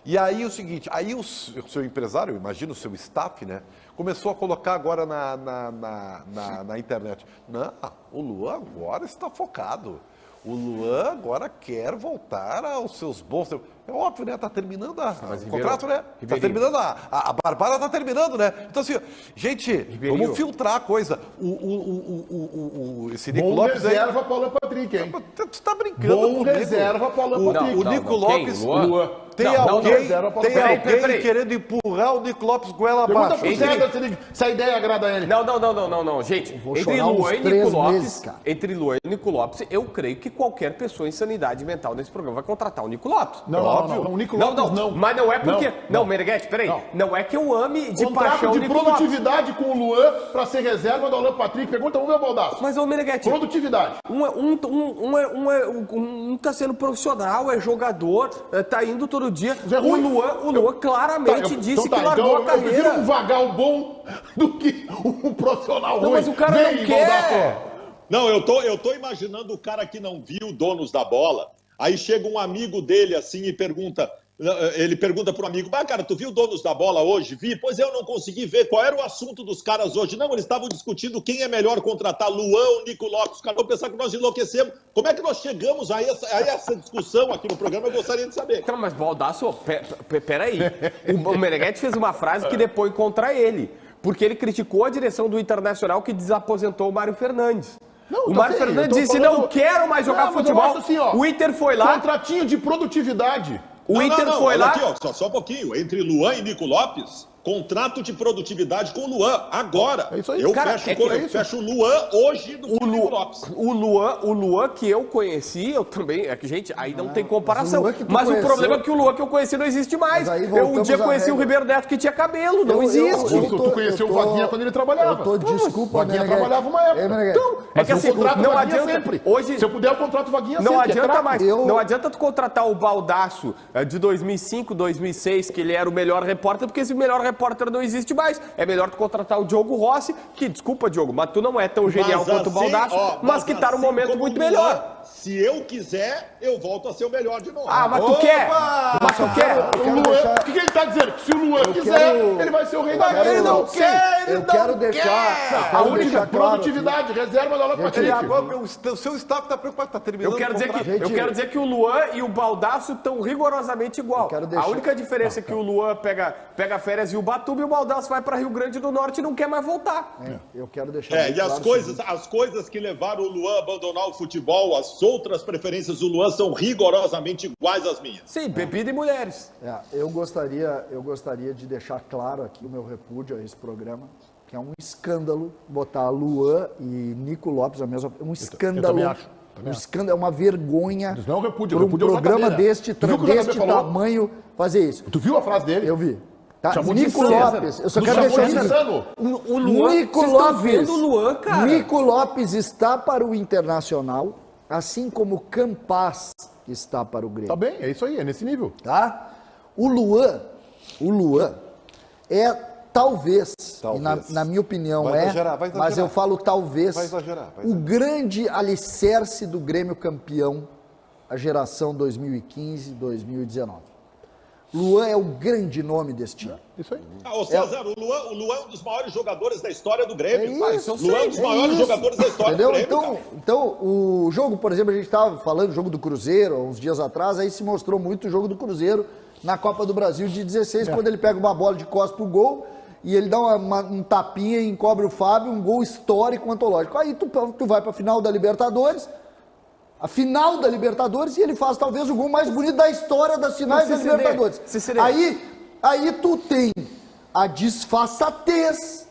E aí o seguinte, aí o seu empresário, imagina o seu staff, né? Começou a colocar agora na internet. Não, o Luan agora está focado. O Luan agora quer voltar aos seus bons tempos. É óbvio, né? Tá terminando o contrato, né? Tá terminando a Barbara tá terminando, né? Então assim, gente, vamos filtrar a coisa. Esse Nico Bom Lopes aí... reserva pro Alan Patrick, hein? Você tá brincando Bom comigo. reserva pro Alan Patrick. O Nico Lopes... Luan? Tem Não, alguém, reserva pra- tem Peraí, alguém querendo empurrar o Nico Lopes goela Pergunta abaixo. pro César se a ideia agrada ele. Não, gente. vou Entre chorar uns Luan e 3 Nico Lopes, meses, cara. entre Luan e Nico Lopes, eu creio que qualquer pessoa em sanidade mental nesse programa vai contratar o Nico Lopes. Não, o Nico Lopes não. Mas não é porque... Não, Meneghete, peraí. Não é que eu ame de Contrato paixão o de Nico Lopes. produtividade com o Luan pra ser reserva do Alan Patrick. Pergunta o meu Baldasso. Mas, ô Meneghete, Produtividade. um tá sendo profissional, é jogador, tá indo todo dia. Zé Rui. O Luan claramente disse que largou a Eu prefiro um carreira. vagal bom do que um profissional ruim. Não, mas o cara Vem, não quer. Baldasso. Não, eu tô imaginando o cara que não viu Donos da Bola. Aí chega um amigo dele assim e pergunta, ele pergunta pro amigo, cara, tu viu Donos da Bola hoje? Vi, pois eu não consegui ver. Qual era o assunto dos caras hoje? Não, eles estavam discutindo quem é melhor contratar, Luan ou Nico Lopes. Os caras vão pensar que nós enlouquecemos. Como é que nós chegamos a essa discussão aqui no programa? Eu gostaria de saber. Não, mas Baldasso, peraí. O Meneghete fez uma frase que depõe contra ele. Porque ele criticou a direção do Internacional que desaposentou o Mário Fernandes. Não, O tá Mário bem, Fernandes eu tô disse, falando- não quero mais jogar Não, mas eu futebol. acho assim, ó, O Inter foi lá, Contratinho de produtividade. o Inter foi olha lá... aqui, ó, só um pouquinho. Entre Luan e Nico Lopes, contrato de produtividade com o Luan, agora. É isso aí. Eu Cara, fecho o Luan hoje do Nico Lopes. O Luan que eu conheci, eu também. É que, gente, aí não tem comparação. o Luan que tu Mas o conheceu- problema é que o Luan que eu conheci não existe mais. Mas aí Eu um voltamos dia à conheci o regra. Ribeiro Neto que tinha cabelo, não existe. Tu conheceu o Vaguinha quando ele trabalhava. Desculpa, Vaguinha Meneghete. trabalhava uma época. Meneghete. Então, É mas que eu assim, contrato não Vaguinha adianta- sempre. hoje- Se eu puder, eu contrato Vaguinha Não sempre. adianta mais. Eu- Não adianta tu contratar o Baldasso de 2005, 2006, que ele era o melhor repórter, porque esse melhor repórter não existe mais. É melhor tu contratar o Diogo Rossi, que, desculpa, Diogo, mas tu não é tão genial quanto o Baldasso, mas que tá num assim momento como muito o Luan, melhor. Se eu quiser, eu volto a ser o melhor de novo. Ah, mas tu quer? Mas tu quer? quero O Luan, deixar- o que ele tá dizendo? Se o Luan quiser, quero- ele vai ser o rei da quero- Ele não quer, ele eu não quero quer. deixar- eu A quero única deixar claro produtividade, reserva da Alan Ele Patrick. agora, o seu staff está preocupado, está terminando Eu quero, o dizer contrato. que, eu quero dizer que o Luan e o Baldasso estão rigorosamente igual. quero deixar- A única diferença é que o Luan pega férias em Ubatuba e o Baldasso vai para Rio Grande do Norte e não quer mais voltar. Eu quero deixar É, bem e claro as coisas que levaram o Luan a abandonar o futebol, as outras preferências do Luan são rigorosamente iguais às minhas. Sim, bebida e mulheres. eu gostaria de deixar claro aqui o meu repúdio a esse programa, que é um escândalo botar Luan e Nico Lopes na mesma... É um escândalo. também acho. Um escândalo, é uma vergonha Isso não é um repúdio, para um repúdio é outra programa cadeira. deste Tu viu o que o JB falou? tamanho fazer isso. Tu viu a frase dele? Eu vi. Tá? Chamou de Nico insano. Lopes, eu só Tu quero chamou deixar de isso. insano. O Luan, Nico vocês estão Lopes. vendo o Luan, cara. Nico Lopes está para o Internacional, assim como Campas está para o Grêmio. Tá bem, é isso aí, é nesse nível. Tá? O Luan é talvez, e na minha opinião Vai exagerar, vai mas eu falo talvez, Vai exagerar. o grande alicerce do Grêmio campeão, a geração 2015-2019. Luan é o grande nome desse time. Isso aí. Ô César, o Luan é um dos maiores jogadores da história do Grêmio. É isso, Luan é um dos maiores jogadores da história Entendeu? do Grêmio. cara. Então, o jogo, por exemplo, a gente estava falando do jogo do Cruzeiro, há uns dias atrás, aí se mostrou muito o jogo do Cruzeiro na Copa do Brasil de 16, quando ele pega uma bola de costas pro gol e ele dá um tapinha e encobre o Fábio, um gol histórico antológico. Aí tu vai para a final da Libertadores, e ele faz talvez o gol mais bonito da história das finais da Libertadores. Aí tu tem a disfarçatez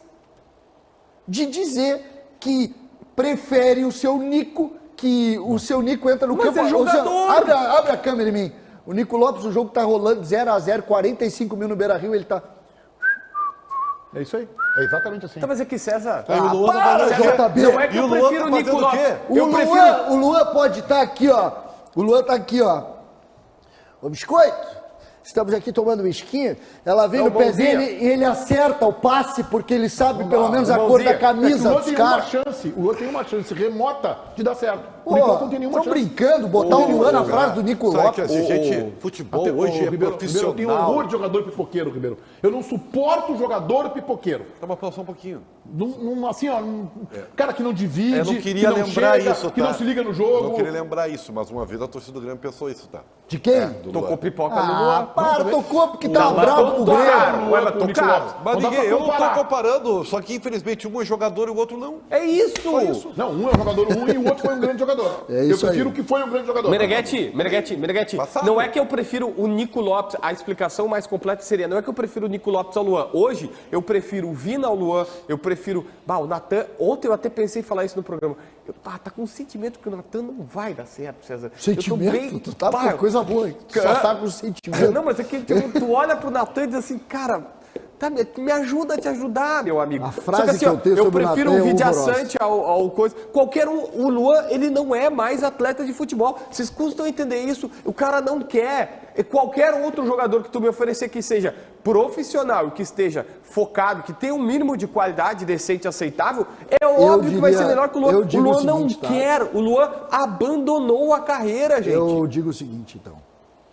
de dizer que prefere o seu Nico, que o seu Nico entra no campo... Mas é jogador! Abre a câmera em mim. O Nico Lopes, o jogo tá rolando 0-0, 45 mil no Beira-Rio, ele tá... É isso aí. É exatamente assim. Tá, mas é que César... Ah, para, JB! Não é que eu prefiro o Nico Lopes. O Luan pode estar aqui, ó. O Luan tá aqui, ó. Ô, Biscoito, estamos aqui tomando whisky. Ela vem no pé dele e ele acerta o passe, porque ele sabe pelo menos a cor da camisa dos caras. O Luan tem uma chance remota de dar certo. Pô, estão brincando, botar o Luan na frase do Nico Lopes. Gente, futebol hoje é Ribeiro, profissional. Eu tenho horror de jogador pipoqueiro, Ribeiro. Eu não suporto jogador pipoqueiro. Toma só um pouquinho. Assim, ó, cara que não divide, Eu não queria que não lembrar chega, isso, tá? que não se liga no jogo. Eu não queria lembrar isso, mas uma vez a torcida do Grêmio pensou isso, tá? De quem? Tocou pipoca no Luan. Tocou porque tava bravo com o Grêmio. Ué, mas tocaram. Mas eu não tô comparando, só que infelizmente um é jogador e o outro não. É isso! Só isso. Não, um é um jogador ruim e o outro foi um grande jogador. É isso eu prefiro que foi um grande jogador. Meneghetti, Passado. não é que eu prefiro o Nico Lopes, a explicação mais completa seria, não é que eu prefiro o Nico Lopes ao Luan. Hoje, eu prefiro o Vina ao Luan, eu prefiro... o Natan, ontem eu até pensei em falar isso no programa. Tá com um sentimento que o Natan não vai dar certo, César. Sentimento? Tu tá com coisa boa, só tá com sentimento. Não, mas é que tu olha pro Natan e diz assim, cara... Tá, me ajuda a te ajudar, meu amigo. A frase que eu tenho eu sobre o prefiro Natan o é Vidiaçante ao coisa. Qualquer um, o Luan, ele não é mais atleta de futebol. Vocês custam entender isso. O cara não quer. Qualquer outro jogador que tu me oferecer que seja profissional, que esteja focado, que tenha um mínimo de qualidade decente e aceitável, é óbvio que vai ser melhor que o Luan. O Luan não quer. O Luan abandonou a carreira, gente. Eu digo o seguinte, então,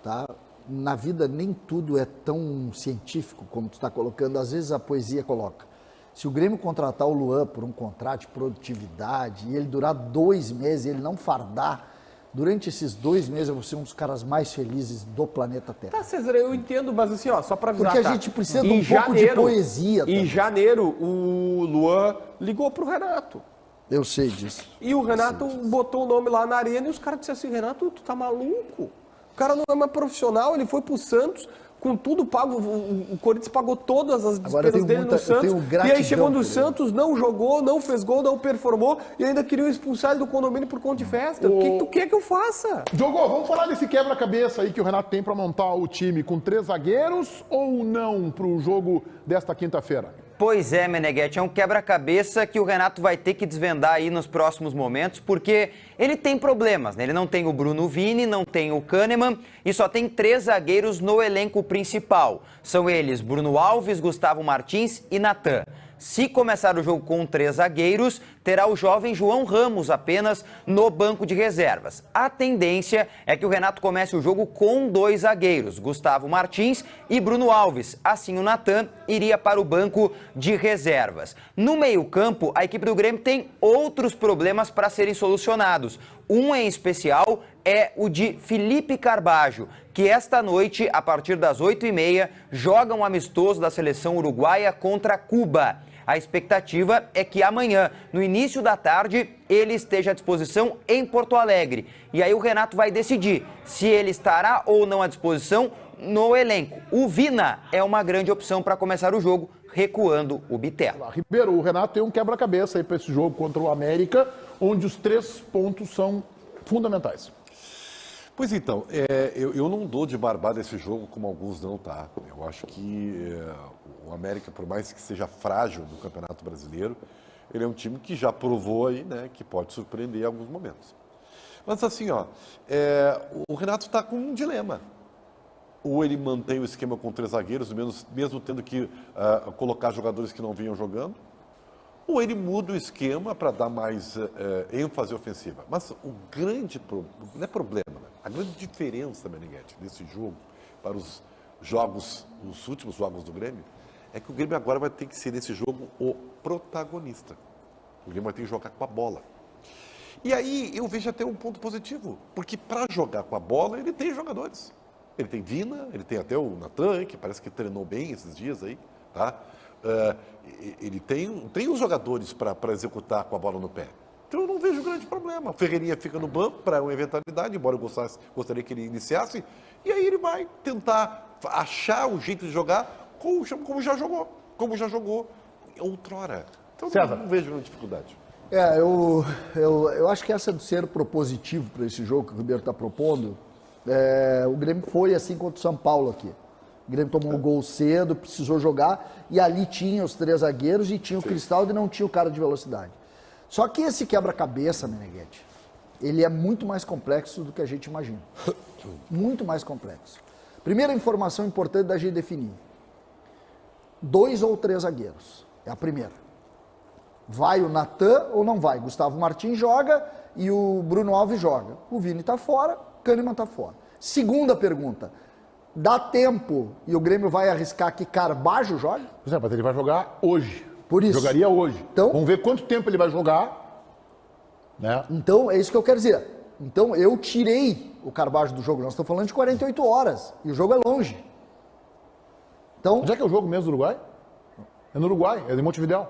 tá? Na vida nem tudo é tão científico como tu está colocando, às vezes a poesia coloca. Se o Grêmio contratar o Luan por um contrato de produtividade e ele durar 2 meses e ele não fardar, durante esses 2 meses eu vou ser um dos caras mais felizes do planeta Terra. Tá, César, eu entendo, mas assim, ó, só para avisar, porque a gente precisa de um pouco de poesia. Em janeiro, o Luan ligou pro Renato. Eu sei disso. E o Renato botou o nome lá na arena e os caras disseram assim, Renato, tu tá maluco? O cara não é mais profissional, ele foi pro Santos, com tudo pago, o Corinthians pagou todas as despesas dele no Santos, e aí chegou no Santos, não jogou, não fez gol, não performou, e ainda queriam expulsar ele do condomínio por conta de festa. O que tu quer que eu faça? Diogo, vamos falar desse quebra-cabeça aí que o Renato tem para montar o time com 3 zagueiros ou não pro jogo desta quinta-feira? Pois é, Meneghetti, é um quebra-cabeça que o Renato vai ter que desvendar aí nos próximos momentos, porque ele tem problemas, né? Ele não tem o Bruno Vini, não tem o Kahneman e só tem 3 zagueiros no elenco principal. São eles Bruno Alves, Gustavo Martins e Natan. Se começar o jogo com 3 zagueiros, terá o jovem João Ramos apenas no banco de reservas. A tendência é que o Renato comece o jogo com 2 zagueiros, Gustavo Martins e Bruno Alves. Assim, o Natan iria para o banco de reservas. No meio-campo, a equipe do Grêmio tem outros problemas para serem solucionados. Um em especial é o de Felipe Carbajo, que esta noite, a partir das 8h30, joga um amistoso da seleção uruguaia contra Cuba. A expectativa é que amanhã, no início da tarde, ele esteja à disposição em Porto Alegre. E aí o Renato vai decidir se ele estará ou não à disposição no elenco. O Vina é uma grande opção para começar o jogo, recuando o Bitelo. Ribeiro, o Renato tem um quebra-cabeça aí para esse jogo contra o América, onde os 3 pontos são fundamentais. Pois então, eu não dou de barbada esse jogo como alguns não, tá? Eu acho que o América, por mais que seja frágil no Campeonato Brasileiro, ele é um time que já provou aí, né, que pode surpreender em alguns momentos. Mas assim, ó, o Renato está com um dilema. Ou ele mantém o esquema com 3 zagueiros, mesmo tendo que colocar jogadores que não vinham jogando, ou ele muda o esquema para dar mais ênfase ofensiva. Mas o grande não é problema, né? A grande diferença, Meneghetti, desse jogo para os últimos jogos do Grêmio, é que o Grêmio agora vai ter que ser nesse jogo o protagonista. O Grêmio vai ter que jogar com a bola. E aí eu vejo até um ponto positivo, porque para jogar com a bola ele tem jogadores. Ele tem Vina, ele tem até o Natan, que parece que treinou bem esses dias aí, tá? ele tem os jogadores para executar com a bola no pé. Então eu não vejo grande problema. O Ferreirinha fica no banco para uma eventualidade, embora eu gostaria que ele iniciasse, e aí ele vai tentar achar o jeito de jogar como já jogou outrora. Então não vejo grande dificuldade. Eu acho que essa de ser propositivo para esse jogo que o Ribeiro está propondo, o Grêmio foi assim contra o São Paulo aqui. O Grêmio tomou um gol cedo, precisou jogar, e ali tinha os 3 zagueiros e tinha o Cristaldo e não tinha o cara de velocidade. Só que esse quebra-cabeça, Meneghetti, ele é muito mais complexo do que a gente imagina. Muito mais complexo. Primeira informação importante da gente definir. 2 ou 3 zagueiros. É a primeira. Vai o Natan ou não vai? Gustavo Martins joga e o Bruno Alves joga. O Vini está fora, Kahneman está fora. Segunda pergunta. Dá tempo e o Grêmio vai arriscar que Carbajo joga? Por exemplo, ele vai jogar hoje. Por isso. Jogaria hoje. Então, vamos ver quanto tempo ele vai jogar. Né? Então, é isso que eu quero dizer. Então, eu tirei o Carbajo do jogo. Nós estamos falando de 48 horas. E o jogo é longe. Então, onde é que é o jogo mesmo do Uruguai? É no Uruguai, é em Montevidéu.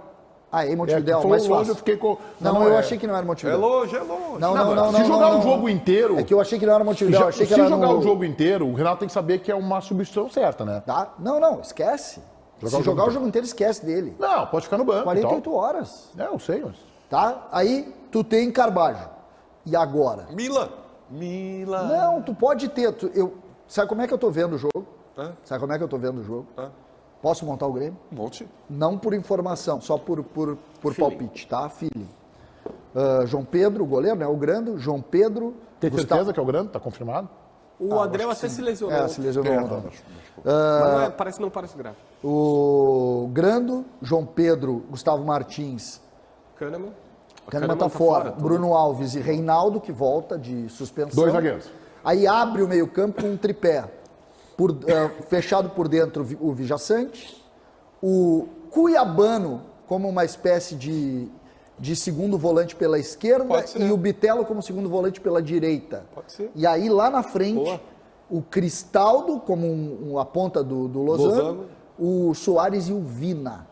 Ah, em Montevidéu, mais fácil. Eu fiquei com... Não, eu achei que não era Montevidéu. É longe. Não. Se jogar o jogo inteiro... É que eu achei que não era Montevidéu. Se jogar o jogo inteiro, o Renato tem que saber que é uma substituição certa, né? Tá? Não, esquece. Se jogar o jogo inteiro, esquece dele. Não, pode ficar no banco. 48 horas. Eu sei, mas... Tá? Aí, tu tem Carbajo. E agora? Mila. Não, tu pode ter. Sabe como é que eu tô vendo o jogo? Sabe como é que eu tô vendo o jogo? Posso montar o Grêmio? Monte. Não por informação, só por palpite, tá? Feeling. João Pedro, o goleiro, né? O Grando, João Pedro. Tem certeza que é o Grande? Tá confirmado? O Adriel até se lesionou. Se lesionou. Mas não parece grave. O Grando, João Pedro, Gustavo Martins. Kahneman tá fora. Bruno Alves e Reinaldo, que volta de suspensão. 2 zagueiros. Aí abre o meio-campo com um tripé. Fechado por dentro o Vijaçante. O Cuiabano como uma espécie de segundo volante pela esquerda e o Bitelo como segundo volante pela direita. Pode ser. E aí lá na frente, o Cristaldo como a ponta do Lozano, o Soares e o Vina.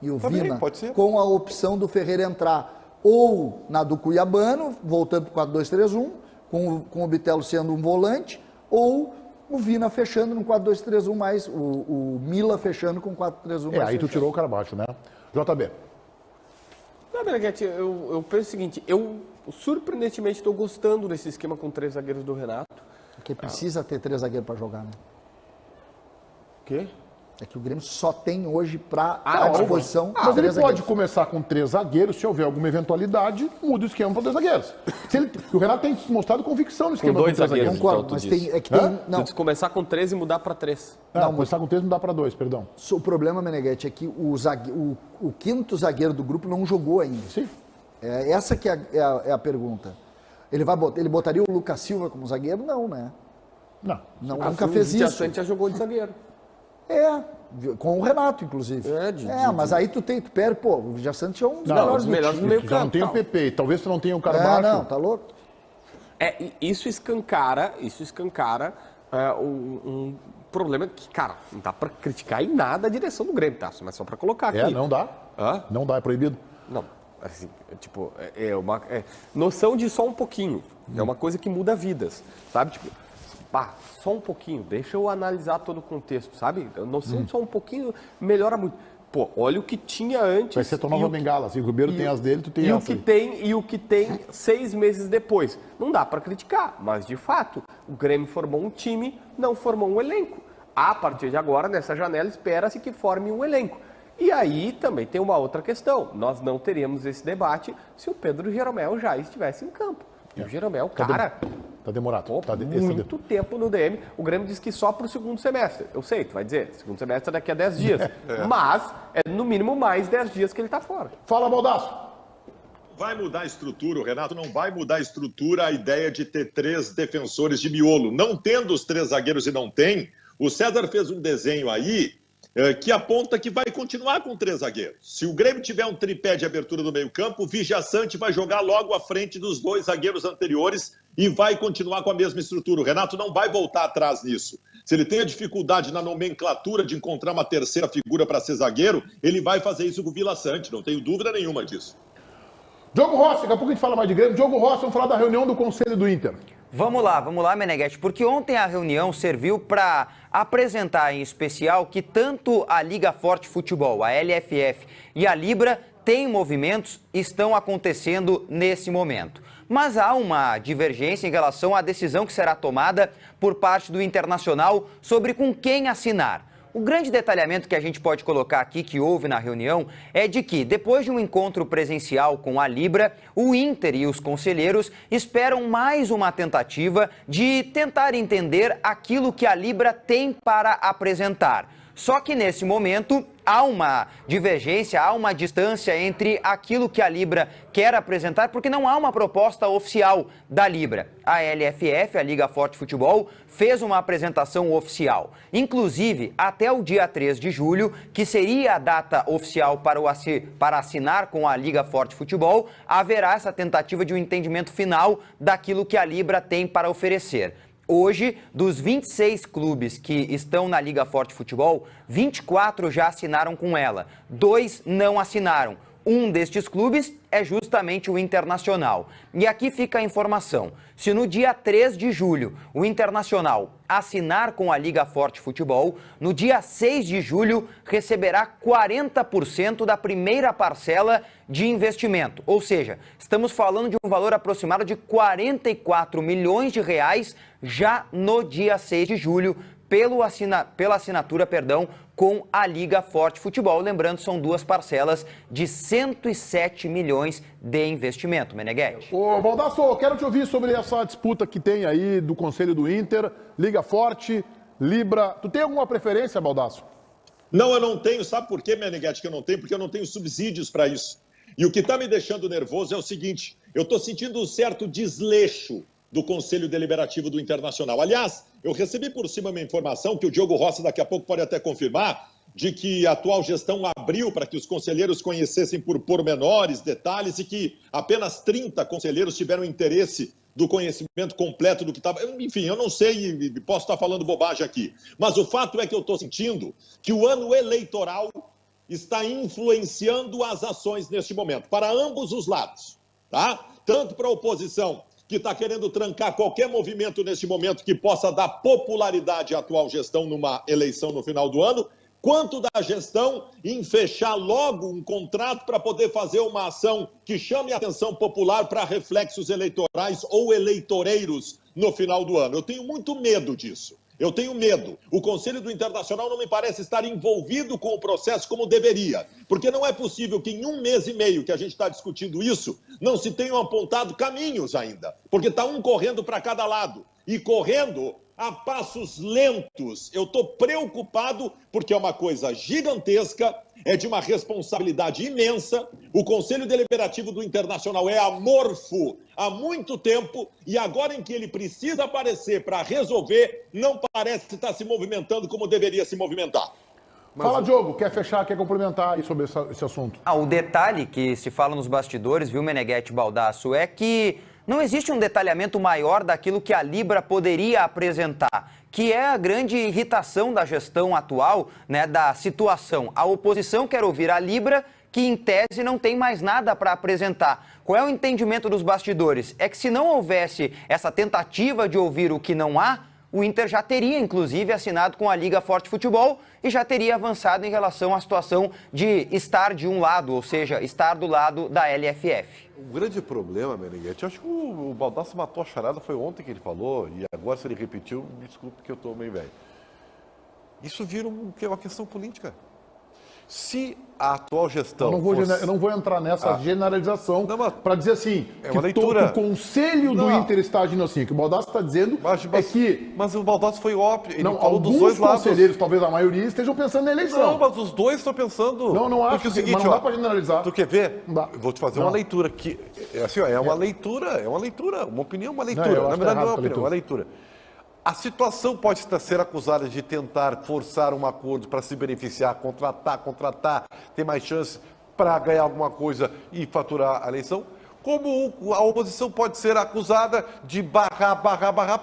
E o Vina, com a opção do Ferreira entrar ou na do Cuiabano, voltando para o 4-2-3-1, com o Bitelo sendo um volante, ou o Vina fechando no 4-2-3-1, mais o Mila fechando com 4-3-1. Aí tu tirou o Carbacho, né? JB. Não, Meneghetti, eu penso o seguinte, eu surpreendentemente estou gostando desse esquema com 3 zagueiros do Renato. Porque precisa ter 3 zagueiros para jogar, né? O quê? É que o Grêmio só tem hoje à disposição. Mas ele pode começar com 3 zagueiros, se houver alguma eventualidade, muda o esquema para 2 zagueiros. O Renato tem mostrado convicção no esquema com 2 zagueiros. Concordo, mas tem começar com 3 e mudar para 3. Não, começar com 3 e mudar para 2, perdão. O problema, Meneghetti, é que o quinto zagueiro do grupo não jogou ainda. Sim. Essa que é a pergunta. Ele botaria o Lucas Silva como zagueiro? Não, né? Não. Nunca fez isso. O já jogou de zagueiro. Com o Renato, inclusive. Mas aí tu perde, o Vijaçante é um dos melhores do meio campo. Já não tem o PP, talvez tu não tenha o Carbacho. Tá louco? Isso escancara um problema que, cara, não dá pra criticar em nada a direção do Grêmio, tá? Mas só pra colocar aqui. Não dá. Não dá, é proibido. Não, assim, noção de só um pouquinho. É uma coisa que muda vidas, sabe? Tipo, só um pouquinho, deixa eu analisar todo o contexto, sabe? Noção de só um pouquinho melhora muito. Olha o que tinha antes. Vai ser tua nova bengala, assim, o Ribeiro tem as dele, tu tem essa. E o que tem 6 meses depois. Não dá para criticar, mas de fato, o Grêmio formou um time, não formou um elenco. A partir de agora, nessa janela, espera-se que forme um elenco. E aí também tem uma outra questão. Nós não teríamos esse debate se o Pedro Jeromel já estivesse em campo. E o Jeromel, Tá demorado. Muito tempo no DM. O Grêmio diz que só para o segundo semestre. Eu sei, tu vai dizer, segundo semestre é daqui a 10 dias. Mas é no mínimo mais 10 dias que ele está fora. Fala, Baldasso. Vai mudar a estrutura, o Renato não vai mudar a estrutura, a ideia de ter 3 defensores de miolo. Não tendo os 3 zagueiros e não tem, o César fez um desenho aí que aponta que vai continuar com 3 zagueiros. Se o Grêmio tiver um tripé de abertura do meio-campo, o Vijaçante vai jogar logo à frente dos 2 zagueiros anteriores e vai continuar com a mesma estrutura. O Renato não vai voltar atrás nisso. se ele tem a dificuldade na nomenclatura de encontrar uma terceira figura para ser zagueiro, ele vai fazer isso com o Vila Sante, não tenho dúvida nenhuma disso. Diogo Rossi, daqui a pouco a gente fala mais de Grêmio. Diogo Rossi, vamos falar da reunião do Conselho do Inter. Vamos lá, Meneghetti, porque ontem a reunião serviu para apresentar em especial que tanto a Liga Forte Futebol, a LFF e a Libra têm movimentos, estão acontecendo nesse momento. Mas há uma divergência em relação à decisão que será tomada por parte do Internacional sobre com quem assinar. O grande detalhamento que a gente pode colocar aqui, que houve na reunião, é de que, depois de um encontro presencial com a Libra, o Inter e os conselheiros esperam mais uma tentativa de tentar entender aquilo que a Libra tem para apresentar. Só que, nesse momento, há uma divergência, há uma distância entre aquilo que a Libra quer apresentar, porque não há uma proposta oficial da Libra. A LFF, a Liga Forte Futebol, fez uma apresentação oficial. Inclusive, até o dia 3 de julho, que seria a data oficial para assinar com a Liga Forte Futebol, haverá essa tentativa de um entendimento final daquilo que a Libra tem para oferecer. Hoje, dos 26 clubes que estão na Liga Forte Futebol, 24 já assinaram com ela, 2 não assinaram. Um destes clubes é justamente o Internacional. E aqui fica a informação. Se no dia 3 de julho o Internacional assinar com a Liga Forte Futebol, no dia 6 de julho receberá 40% da primeira parcela de investimento. Ou seja, estamos falando de um valor aproximado de 44 milhões de reais já no dia 6 de julho, pela assinatura, com a Liga Forte Futebol. Lembrando, são 2 parcelas de 107 milhões de investimento, Meneghetti. Ô, Baldasso, quero te ouvir sobre essa disputa que tem aí do Conselho do Inter, Liga Forte, Libra. Tu tem alguma preferência, Baldasso? Não, eu não tenho. Sabe por quê, Meneghetti, que eu não tenho? Porque eu não tenho subsídios para isso. E o que está me deixando nervoso é o seguinte, eu estou sentindo um certo desleixo do Conselho Deliberativo do Internacional. Aliás, eu recebi por cima uma informação que o Diogo Rossi daqui a pouco pode até confirmar, de que a atual gestão abriu para que os conselheiros conhecessem por pormenores, detalhes, e que apenas 30 conselheiros tiveram interesse do conhecimento completo do que estava... Enfim, eu não sei e posso estar falando bobagem aqui. Mas o fato é que eu estou sentindo que o ano eleitoral está influenciando as ações neste momento, para ambos os lados, tá? Tanto para a oposição, que está querendo trancar qualquer movimento nesse momento que possa dar popularidade à atual gestão numa eleição no final do ano, quanto da gestão em fechar logo um contrato para poder fazer uma ação que chame a atenção popular para reflexos eleitorais ou eleitoreiros no final do ano. Eu tenho muito medo disso. Eu tenho medo. O Conselho do Internacional não me parece estar envolvido com o processo como deveria, porque não é possível que em 1 mês e meio que a gente está discutindo isso, não se tenham apontado caminhos ainda, porque está um correndo para cada lado, e correndo a passos lentos. Eu estou preocupado porque é uma coisa gigantesca, é de uma responsabilidade imensa. O Conselho Deliberativo do Internacional é amorfo há muito tempo e agora em que ele precisa aparecer para resolver, não parece estar se movimentando como deveria se movimentar. Fala, Diogo, quer fechar, quer complementar aí sobre esse assunto? O detalhe que se fala nos bastidores, viu, Meneghetti e Baldasso, é que não existe um detalhamento maior daquilo que a Libra poderia apresentar, que é a grande irritação da gestão atual, né, da situação. A oposição quer ouvir a Libra, que em tese não tem mais nada para apresentar. Qual é o entendimento dos bastidores? É que se não houvesse essa tentativa de ouvir o que não há, o Inter já teria, inclusive, assinado com a Liga Forte Futebol e já teria avançado em relação à situação de estar de um lado, ou seja, estar do lado da LFF. O grande problema, Meneghetti, eu acho que o Baldasso matou a charada, foi ontem que ele falou, e agora se ele repetiu, me desculpe que eu estou meio velho. Isso vira uma questão política. Se a atual gestão... Eu não vou entrar nessa generalização para dizer assim, é uma leitura. O Conselho do Inter está agindo assim. O que o Baldasso está dizendo é que... Mas o Baldasso foi óbvio, ele falou dos dois lados. Alguns conselheiros, talvez a maioria, estejam pensando na eleição. Não, mas os dois estão pensando... Não acho, porque o seguinte, mas não dá para generalizar. Tu quer ver? Vou te fazer uma leitura que... É uma leitura, uma opinião, uma leitura. Na verdade, não é uma opinião, é uma leitura. A situação pode ser acusada de tentar forçar um acordo para se beneficiar, contratar, ter mais chance para ganhar alguma coisa e faturar a eleição, como a oposição pode ser acusada de barrar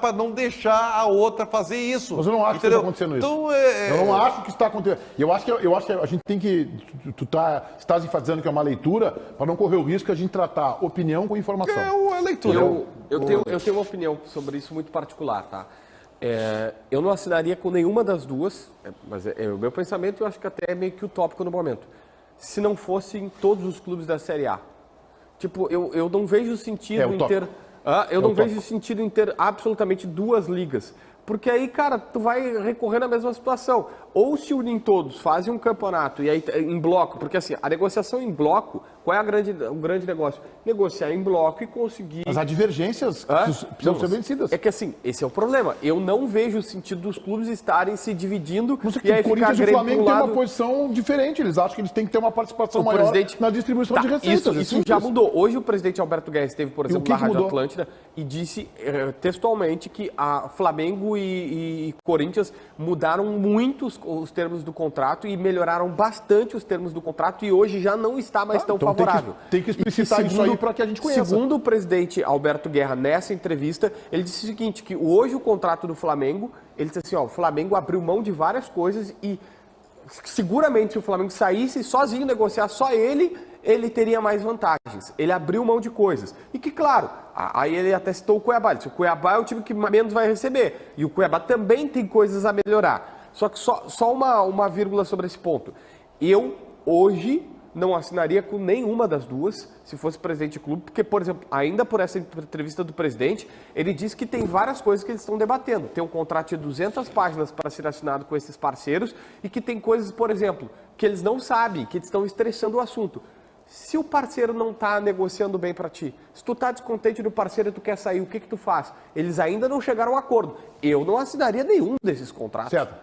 para não deixar a outra fazer isso. Mas eu não acho que está acontecendo isso. Então, eu não acho que está acontecendo. Eu acho que a gente tem que... Tu estás enfatizando que é uma leitura para não correr o risco de a gente tratar opinião com informação. É a leitura. Eu tenho uma opinião sobre isso muito particular, tá? Eu não assinaria com nenhuma das duas, mas o meu pensamento eu acho que até é meio que utópico no momento. Se não fossem todos os clubes da Série A. Tipo, eu não vejo sentido em ter... eu não vejo sentido em ter absolutamente duas ligas. Porque aí, cara, tu vai recorrer na mesma situação. Ou se unem todos, fazem um campeonato e aí em bloco, porque assim, a negociação em bloco, qual é o grande negócio? Negociar em bloco e conseguir... As divergências precisam ser vencidas. É que assim, esse é o problema. Eu não vejo o sentido dos clubes estarem se dividindo e aí o Corinthians e o Flamengo têm uma posição diferente. Eles acham que eles têm que ter uma participação maior na distribuição de receitas. Isso já mudou. Hoje o presidente Alberto Guerra esteve, por exemplo, na Rádio Atlântida e disse textualmente que a Flamengo e Corinthians mudaram muito os termos do contrato e melhoraram bastante os termos do contrato e hoje já não está mais tão favorável. Tem que explicitar isso aí para que a gente conheça. Segundo o presidente Alberto Guerra, nessa entrevista, ele disse o seguinte, que hoje o contrato do Flamengo, ele disse assim, o Flamengo abriu mão de várias coisas e seguramente se o Flamengo saísse sozinho negociar só ele teria mais vantagens. Ele abriu mão de coisas. E que, claro, aí ele até citou o Cuiabá. Ele disse, o Cuiabá é o time que menos vai receber. E o Cuiabá também tem coisas a melhorar. Só que só uma vírgula sobre esse ponto. Eu, hoje, não assinaria com nenhuma das duas, se fosse presidente de clube, porque, por exemplo, ainda por essa entrevista do presidente, ele disse que tem várias coisas que eles estão debatendo. Tem um contrato de 200 páginas para ser assinado com esses parceiros e que tem coisas, por exemplo, que eles não sabem, que eles estão estressando o assunto. Se o parceiro não está negociando bem para ti, se tu está descontente do parceiro e tu quer sair, o que tu faz? Eles ainda não chegaram a um acordo. Eu não assinaria nenhum desses contratos. Certo.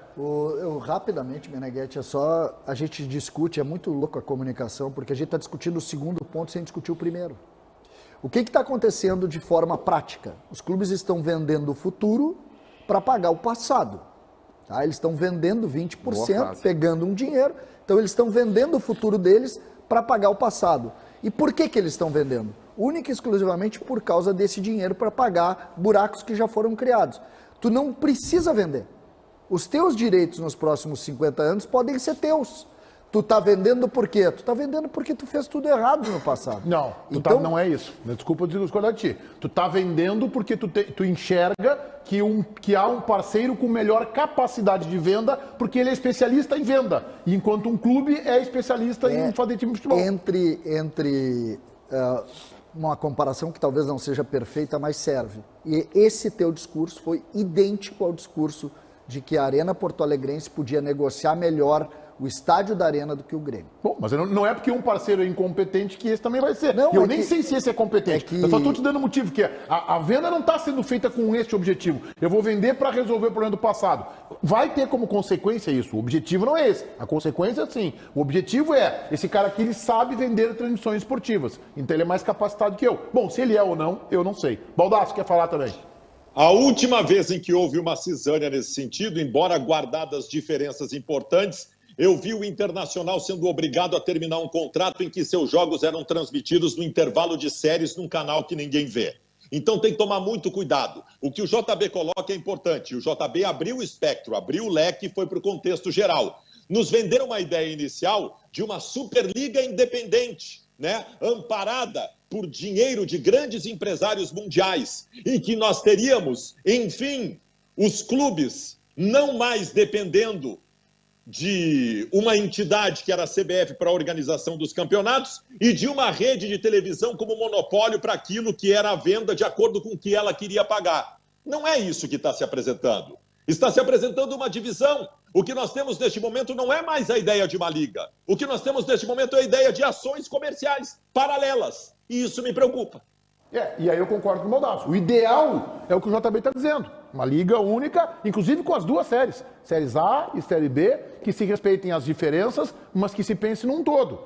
Rapidamente, Meneghetti, a gente discute, é muito louco a comunicação, porque a gente está discutindo o segundo ponto sem discutir o primeiro. O que está acontecendo de forma prática? Os clubes estão vendendo o futuro para pagar o passado. Tá? Eles estão vendendo 20%, pegando um dinheiro, então eles estão vendendo o futuro deles para pagar o passado. E por que eles estão vendendo? Única e exclusivamente por causa desse dinheiro para pagar buracos que já foram criados. Tu não precisa vender. Os teus direitos nos próximos 50 anos podem ser teus. Tu tá vendendo por quê? Tu tá vendendo porque tu fez tudo errado no passado. Não, não é isso. Desculpa discordar de ti. Tu tá vendendo porque tu enxerga que há um parceiro com melhor capacidade de venda, porque ele é especialista em venda. Enquanto um clube é especialista em fazer time de futebol. Entre uma comparação que talvez não seja perfeita, mas serve. E esse teu discurso foi idêntico ao discurso de que a Arena Porto Alegrense podia negociar melhor o estádio da Arena do que o Grêmio. Bom, mas não é porque um parceiro é incompetente que esse também vai ser. Não, eu nem sei se esse é competente. Eu só estou te dando motivo, que a venda não está sendo feita com este objetivo. Eu vou vender para resolver o problema do passado. Vai ter como consequência isso. O objetivo não é esse. A consequência, sim. O objetivo é, esse cara aqui, ele sabe vender transmissões esportivas. Então ele é mais capacitado que eu. Bom, se ele é ou não, eu não sei. Baldasso, quer falar também? A última vez em que houve uma cisânia nesse sentido, embora guardadas diferenças importantes, eu vi o Internacional sendo obrigado a terminar um contrato em que seus jogos eram transmitidos no intervalo de séries num canal que ninguém vê. Então tem que tomar muito cuidado. O que o JB coloca é importante. O JB abriu o espectro, abriu o leque e foi para o contexto geral. Nos venderam uma ideia inicial de uma Superliga independente, né? Amparada por dinheiro de grandes empresários mundiais, em que nós teríamos, enfim, os clubes não mais dependendo de uma entidade que era a CBF para a organização dos campeonatos e de uma rede de televisão como monopólio para aquilo que era a venda de acordo com o que ela queria pagar. Não é isso que está se apresentando. Está se apresentando uma divisão. O que nós temos neste momento não é mais a ideia de uma liga. O que nós temos neste momento é a ideia de ações comerciais paralelas. E isso me preocupa. E aí eu concordo com o Baldasso. O ideal é o que o JB está dizendo. Uma liga única, inclusive com as duas séries. Séries A e Série B, que se respeitem as diferenças, mas que se pense num todo.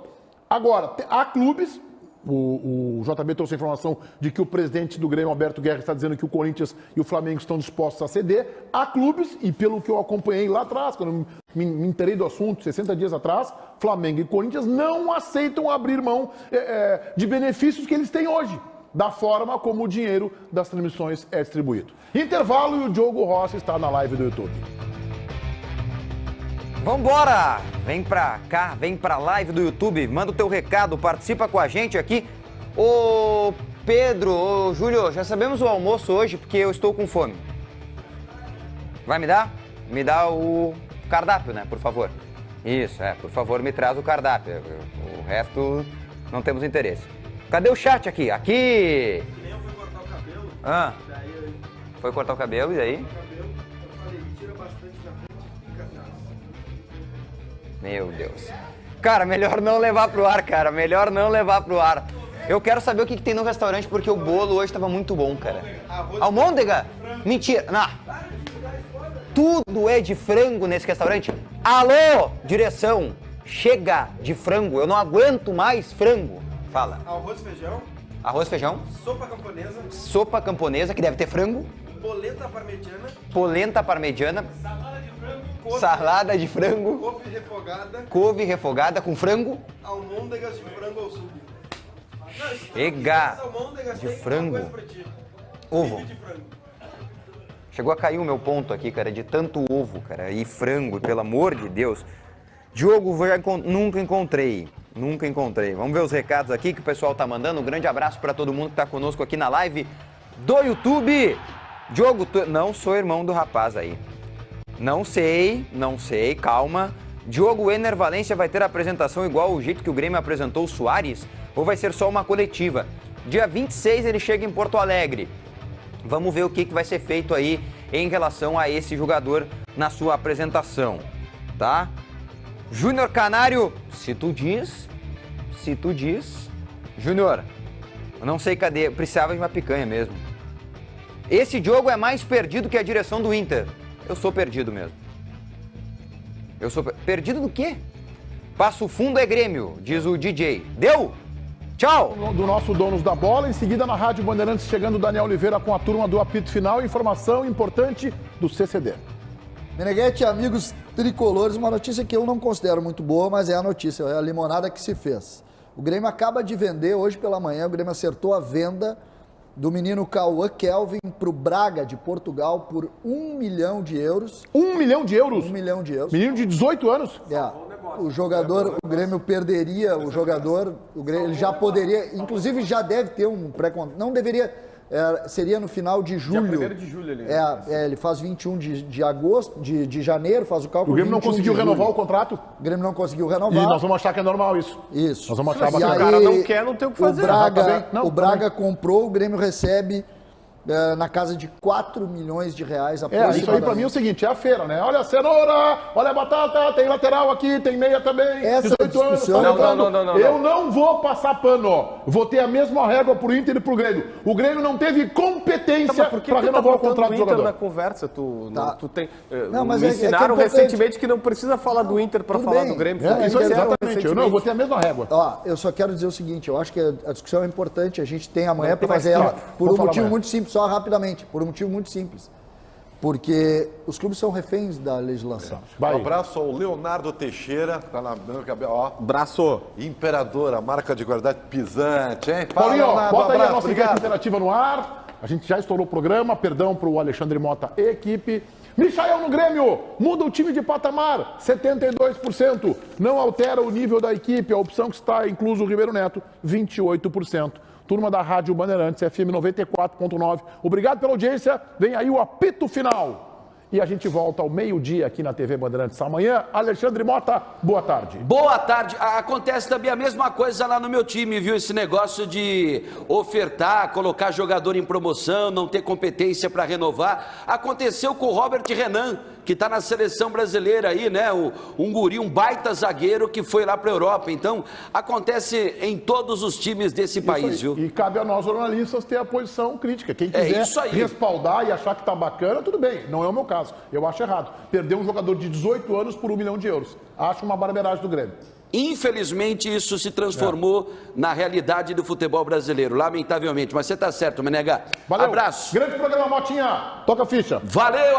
Agora, há clubes, O JB trouxe a informação de que o presidente do Grêmio, Alberto Guerra, está dizendo que o Corinthians e o Flamengo estão dispostos a ceder. Há clubes, e pelo que eu acompanhei lá atrás, quando me inteirei do assunto, 60 dias atrás, Flamengo e Corinthians não aceitam abrir mão de benefícios que eles têm hoje, da forma como o dinheiro das transmissões é distribuído. Intervalo e o Diogo Rossi está na live do YouTube. Vambora! Vem pra cá, vem pra live do YouTube, manda o teu recado, participa com a gente aqui. Ô Pedro, ô Júlio, já sabemos o almoço hoje porque eu estou com fome. Vai me dar? Me dá o cardápio, né, por favor. Isso, por favor, me traz o cardápio. O resto não temos interesse. Cadê o chat aqui? Aqui! Que nem eu fui cortar o cabelo. Ah. Daí eu... Foi cortar o cabelo e aí? Eu falei, tira bastante na frente e fica atrás. Meu Deus. Cara, melhor não levar pro ar, cara. Melhor não levar pro ar. Eu quero saber o que tem no restaurante, porque o bolo hoje tava muito bom, cara. Almôndega? Mentira. Não. Tudo é de frango nesse restaurante? Alô, direção. Chega de frango. Eu não aguento mais frango. Fala. Arroz, feijão. Arroz, feijão. Sopa camponesa. Sopa camponesa, que deve ter frango. Polenta parmegiana. Polenta parmegiana. Salada de frango. Salada de frango. Couve refogada. Couve refogada com frango. Almôndegas de frango ao sugo. Chega de frango. Ovo. Chegou a cair o meu ponto aqui, cara, de tanto ovo, cara, e frango, pelo amor de Deus. Diogo, nunca encontrei. Vamos ver os recados aqui que o pessoal tá mandando. Um grande abraço para todo mundo que tá conosco aqui na live do YouTube. Diogo, não sou irmão do rapaz aí. Não sei, calma. Diogo, Ener Valencia vai ter a apresentação igual o jeito que o Grêmio apresentou o Soares? Ou vai ser só uma coletiva? Dia 26 ele chega em Porto Alegre. Vamos ver o que vai ser feito aí em relação a esse jogador na sua apresentação, tá? Júnior Canário, se tu diz. Júnior, eu não sei cadê, precisava de uma picanha mesmo. Esse Diogo é mais perdido que a direção do Inter. Eu sou perdido mesmo. Perdido do quê? Passo Fundo é Grêmio, diz o DJ. Deu? Tchau! Do nosso Donos da Bola, em seguida na Rádio Bandeirantes, chegando o Daniel Oliveira com a turma do apito final, informação importante do CCD. Meneghete, amigos tricolores, uma notícia que eu não considero muito boa, mas é a notícia, é a limonada que se fez. O Grêmio acaba de vender, hoje pela manhã, o Grêmio acertou a venda do menino Cauã Kelvin para o Braga de Portugal por 1 milhão de euros. 1 milhão de euros? 1 milhão de euros. Menino de 18 anos? O jogador, o Grêmio perderia o jogador, ele já poderia, inclusive já deve ter um pré-contrato, não deveria, seria no final de julho. Dia 1º de julho ali. Ele faz 21 de agosto, de janeiro, faz o cálculo. O Grêmio não conseguiu renovar o contrato? O Grêmio não conseguiu renovar. E nós vamos achar que é normal isso. Isso. Nós vamos achar Se bacana. o cara não quer, não tem o que fazer. O Braga comprou, o Grêmio recebe na casa de 4 milhões de reais aproximadamente. Isso aí pra mim é o seguinte, é a feira, né? Olha a cenoura, olha a batata, tem lateral aqui, tem meia também, essa 18 anos, tá lembrando? Eu não vou passar pano, vou ter a mesma régua pro Inter e pro Grêmio. O Grêmio não teve competência pra renovar o contrato do jogador. Na conversa, tu tem... Não, mas me ensinaram é recentemente que não precisa falar do Inter pra falar do Grêmio. Isso é exatamente, eu vou ter a mesma régua. Eu só quero dizer o seguinte, eu acho que a discussão é importante, a gente tem amanhã para fazer ela por um motivo muito simples, só rapidamente, por um motivo muito simples. Porque os clubes são reféns da legislação. Um abraço ao Leonardo Teixeira, que tá na cabelo, ó. Braço. Imperador, a marca de qualidade pisante, hein? Paulinho, Leonardo, bota aí a nossa obrigado. enquete interativa no ar. A gente já estourou o programa, perdão pro Alexandre Mota e equipe. Michael no Grêmio, muda o time de patamar, 72%. Não altera o nível da equipe, a opção que está incluso o Ribeiro Neto, 28%. Turma da Rádio Bandeirantes, FM 94.9. Obrigado pela audiência. Vem aí o apito final. E a gente volta ao meio-dia aqui na TV Bandeirantes amanhã. Alexandre Mota, boa tarde. Boa tarde. Acontece também a mesma coisa lá no meu time, viu? Esse negócio de ofertar, colocar jogador em promoção, não ter competência para renovar. Aconteceu com o Robert Renan, que está na seleção brasileira aí, né? Um guri, um baita zagueiro que foi lá para a Europa. Então, acontece em todos os times desse país, viu? E cabe a nós, jornalistas, ter a posição crítica. Quem quiser respaldar e achar que tá bacana, tudo bem. Não é o meu caso. Eu acho errado. Perder um jogador de 18 anos por 1 milhão de euros. Acho uma barbeiragem do Grêmio. Infelizmente, isso se transformou na realidade do futebol brasileiro, lamentavelmente. Mas você está certo, Menega. Valeu. Abraço. Grande programa, Motinha. Toca a ficha. Valeu.